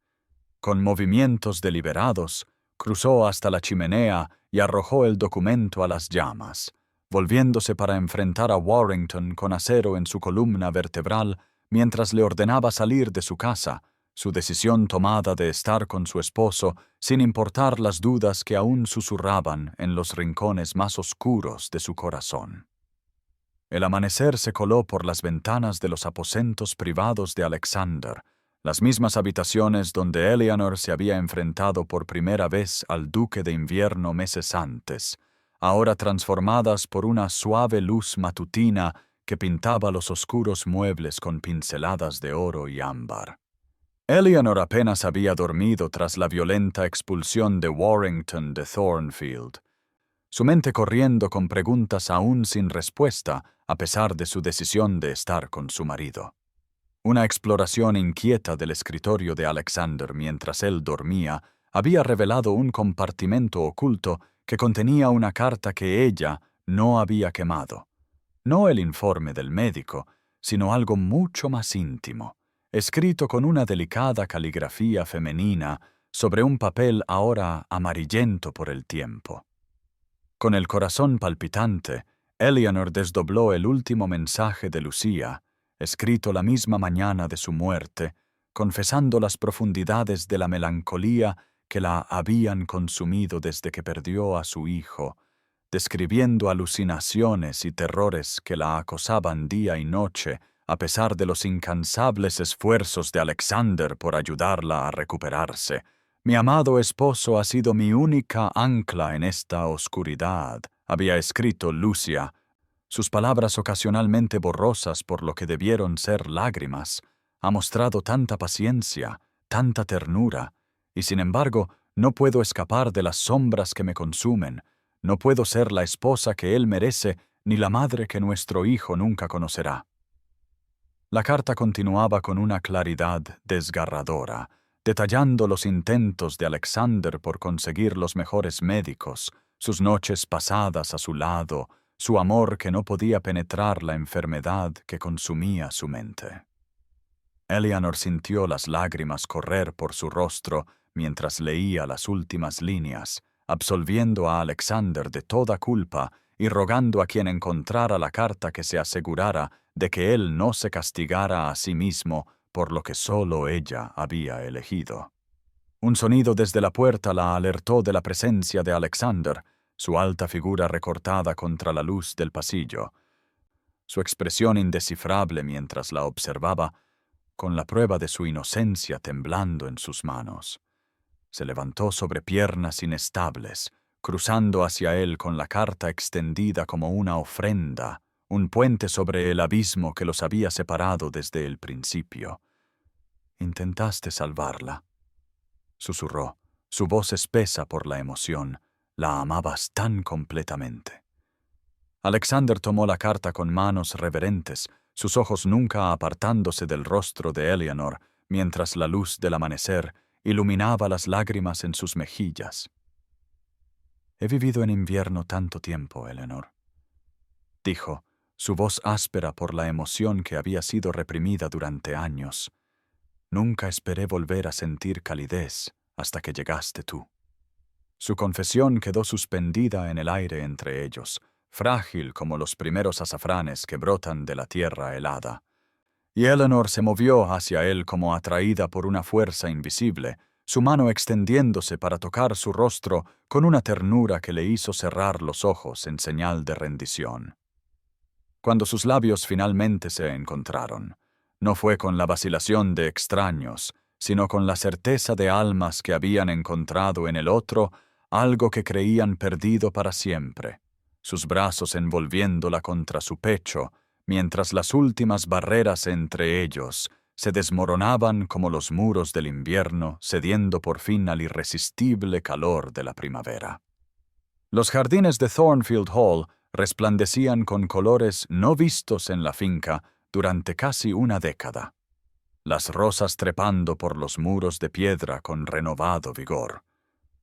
Con movimientos deliberados, cruzó hasta la chimenea y arrojó el documento a las llamas, volviéndose para enfrentar a Warrington con acero en su columna vertebral mientras le ordenaba salir de su casa, su decisión tomada de estar con su esposo sin importar las dudas que aún susurraban en los rincones más oscuros de su corazón. El amanecer se coló por las ventanas de los aposentos privados de Alexander, las mismas habitaciones donde Eleanor se había enfrentado por primera vez al duque de invierno meses antes, ahora transformadas por una suave luz matutina que pintaba los oscuros muebles con pinceladas de oro y ámbar. Eleanor apenas había dormido tras la violenta expulsión de Warrington de Thornfield, su mente corriendo con preguntas aún sin respuesta a pesar de su decisión de estar con su marido. Una exploración inquieta del escritorio de Alexander mientras él dormía había revelado un compartimento oculto que contenía una carta que ella no había quemado. No el informe del médico, sino algo mucho más íntimo, escrito con una delicada caligrafía femenina sobre un papel ahora amarillento por el tiempo. Con el corazón palpitante, Eleanor desdobló el último mensaje de Lucia, escrito la misma mañana de su muerte, confesando las profundidades de la melancolía que la habían consumido desde que perdió a su hijo, describiendo alucinaciones y terrores que la acosaban día y noche a pesar de los incansables esfuerzos de Alexander por ayudarla a recuperarse. Mi amado esposo ha sido mi única ancla en esta oscuridad, había escrito Lucia, sus palabras ocasionalmente borrosas por lo que debieron ser lágrimas. Ha mostrado tanta paciencia, tanta ternura, y sin embargo no puedo escapar de las sombras que me consumen. No puedo ser la esposa que él merece ni la madre que nuestro hijo nunca conocerá. La carta continuaba con una claridad desgarradora, detallando los intentos de Alexander por conseguir los mejores médicos, sus noches pasadas a su lado, su amor que no podía penetrar la enfermedad que consumía su mente. Eleanor sintió las lágrimas correr por su rostro mientras leía las últimas líneas, absolviendo a Alexander de toda culpa y rogando a quien encontrara la carta que se asegurara de que él no se castigara a sí mismo por lo que solo ella había elegido. Un sonido desde la puerta la alertó de la presencia de Alexander, su alta figura recortada contra la luz del pasillo. Su expresión indescifrable mientras la observaba, con la prueba de su inocencia temblando en sus manos. Se levantó sobre piernas inestables, cruzando hacia él con la carta extendida como una ofrenda, un puente sobre el abismo que los había separado desde el principio. «Intentaste salvarla», susurró, su voz espesa por la emoción, La amabas tan completamente. Alexander tomó la carta con manos reverentes, sus ojos nunca apartándose del rostro de Eleanor, mientras la luz del amanecer iluminaba las lágrimas en sus mejillas. «He vivido en invierno tanto tiempo, Eleanor», dijo, su voz áspera por la emoción que había sido reprimida durante años. «Nunca esperé volver a sentir calidez hasta que llegaste tú». Su confesión quedó suspendida en el aire entre ellos, frágil como los primeros azafranes que brotan de la tierra helada. Y Eleanor se movió hacia él como atraída por una fuerza invisible, su mano extendiéndose para tocar su rostro con una ternura que le hizo cerrar los ojos en señal de rendición. Cuando sus labios finalmente se encontraron, no fue con la vacilación de extraños, sino con la certeza de almas que habían encontrado en el otro algo que creían perdido para siempre, sus brazos envolviéndola contra su pecho, mientras las últimas barreras entre ellos se desmoronaban como los muros del invierno, cediendo por fin al irresistible calor de la primavera. Los jardines de Thornfield Hall resplandecían con colores no vistos en la finca durante casi una década. Las rosas trepando por los muros de piedra con renovado vigor.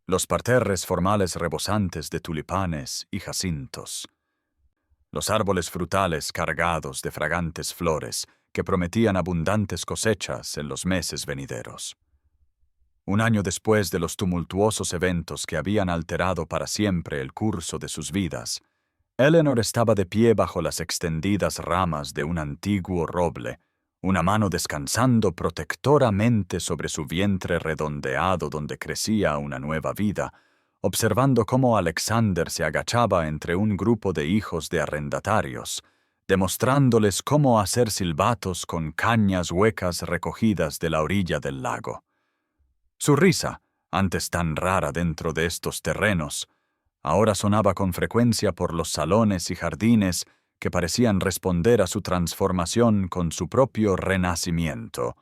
Los parterres formales rebosantes de tulipanes y jacintos. Los árboles frutales cargados de fragantes flores que prometían abundantes cosechas en los meses venideros. Un año después de los tumultuosos eventos que habían alterado para siempre el curso de sus vidas, Eleanor estaba de pie bajo las extendidas ramas de un antiguo roble, una mano descansando protectoramente sobre su vientre redondeado donde crecía una nueva vida, observando cómo Alexander se agachaba entre un grupo de hijos de arrendatarios, demostrándoles cómo hacer silbatos con cañas huecas recogidas de la orilla del lago. Su risa, antes tan rara dentro de estos terrenos, ahora sonaba con frecuencia por los salones y jardines que parecían responder a su transformación con su propio renacimiento.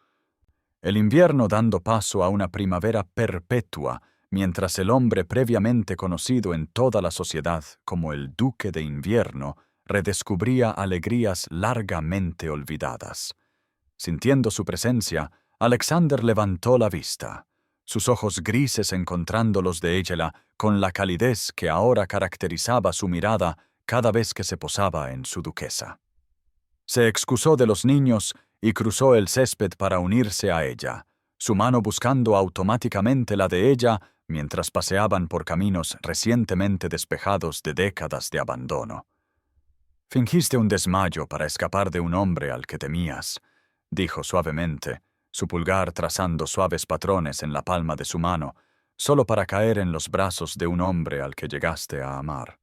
El invierno dando paso a una primavera perpetua, mientras el hombre previamente conocido en toda la sociedad como el Duque de Invierno redescubría alegrías largamente olvidadas. Sintiendo su presencia, Alexander levantó la vista, sus ojos grises encontrando los de ella con la calidez que ahora caracterizaba su mirada cada vez que se posaba en su duquesa. Se excusó de los niños y cruzó el césped para unirse a ella, su mano buscando automáticamente la de ella mientras paseaban por caminos recientemente despejados de décadas de abandono. «Fingiste un desmayo para escapar de un hombre al que temías», dijo suavemente, su pulgar trazando suaves patrones en la palma de su mano, solo para caer en los brazos de un hombre al que llegaste a amar.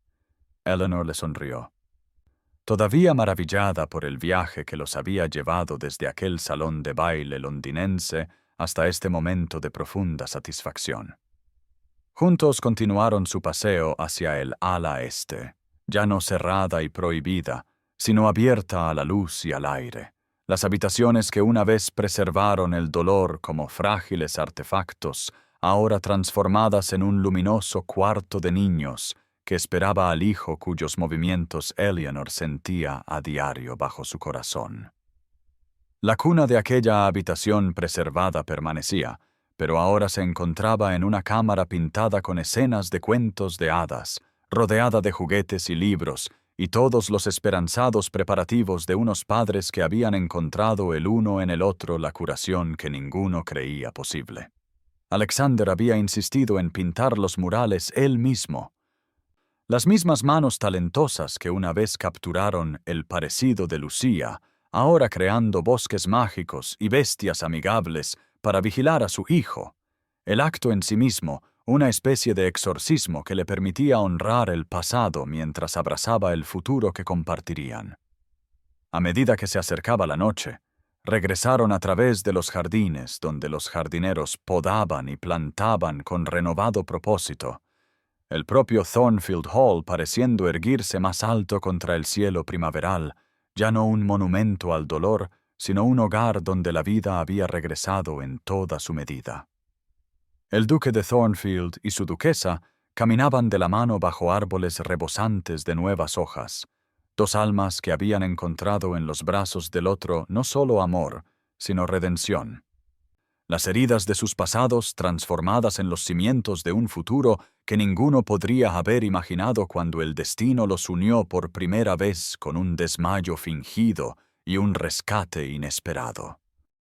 Eleanor le sonrió. Todavía maravillada por el viaje que los había llevado desde aquel salón de baile londinense hasta este momento de profunda satisfacción. Juntos continuaron su paseo hacia el ala este, ya no cerrada y prohibida, sino abierta a la luz y al aire. Las habitaciones que una vez preservaron el dolor como frágiles artefactos, ahora transformadas en un luminoso cuarto de niños que esperaba al hijo cuyos movimientos Eleanor sentía a diario bajo su corazón. La cuna de aquella habitación preservada permanecía, pero ahora se encontraba en una cámara pintada con escenas de cuentos de hadas, rodeada de juguetes y libros, y todos los esperanzados preparativos de unos padres que habían encontrado el uno en el otro la curación que ninguno creía posible. Alexander había insistido en pintar los murales él mismo. Las mismas manos talentosas que una vez capturaron el parecido de Lucía, ahora creando bosques mágicos y bestias amigables para vigilar a su hijo. El acto en sí mismo, una especie de exorcismo que le permitía honrar el pasado mientras abrazaba el futuro que compartirían. A medida que se acercaba la noche, regresaron a través de los jardines donde los jardineros podaban y plantaban con renovado propósito, el propio Thornfield Hall pareciendo erguirse más alto contra el cielo primaveral, ya no un monumento al dolor, sino un hogar donde la vida había regresado en toda su medida. El duque de Thornfield y su duquesa Caminaban de la mano bajo árboles rebosantes de nuevas hojas, dos almas que habían encontrado en los brazos del otro no solo amor, sino redención. Las heridas de sus pasados transformadas en los cimientos de un futuro que ninguno podría haber imaginado cuando el destino los unió por primera vez con un desmayo fingido y un rescate inesperado.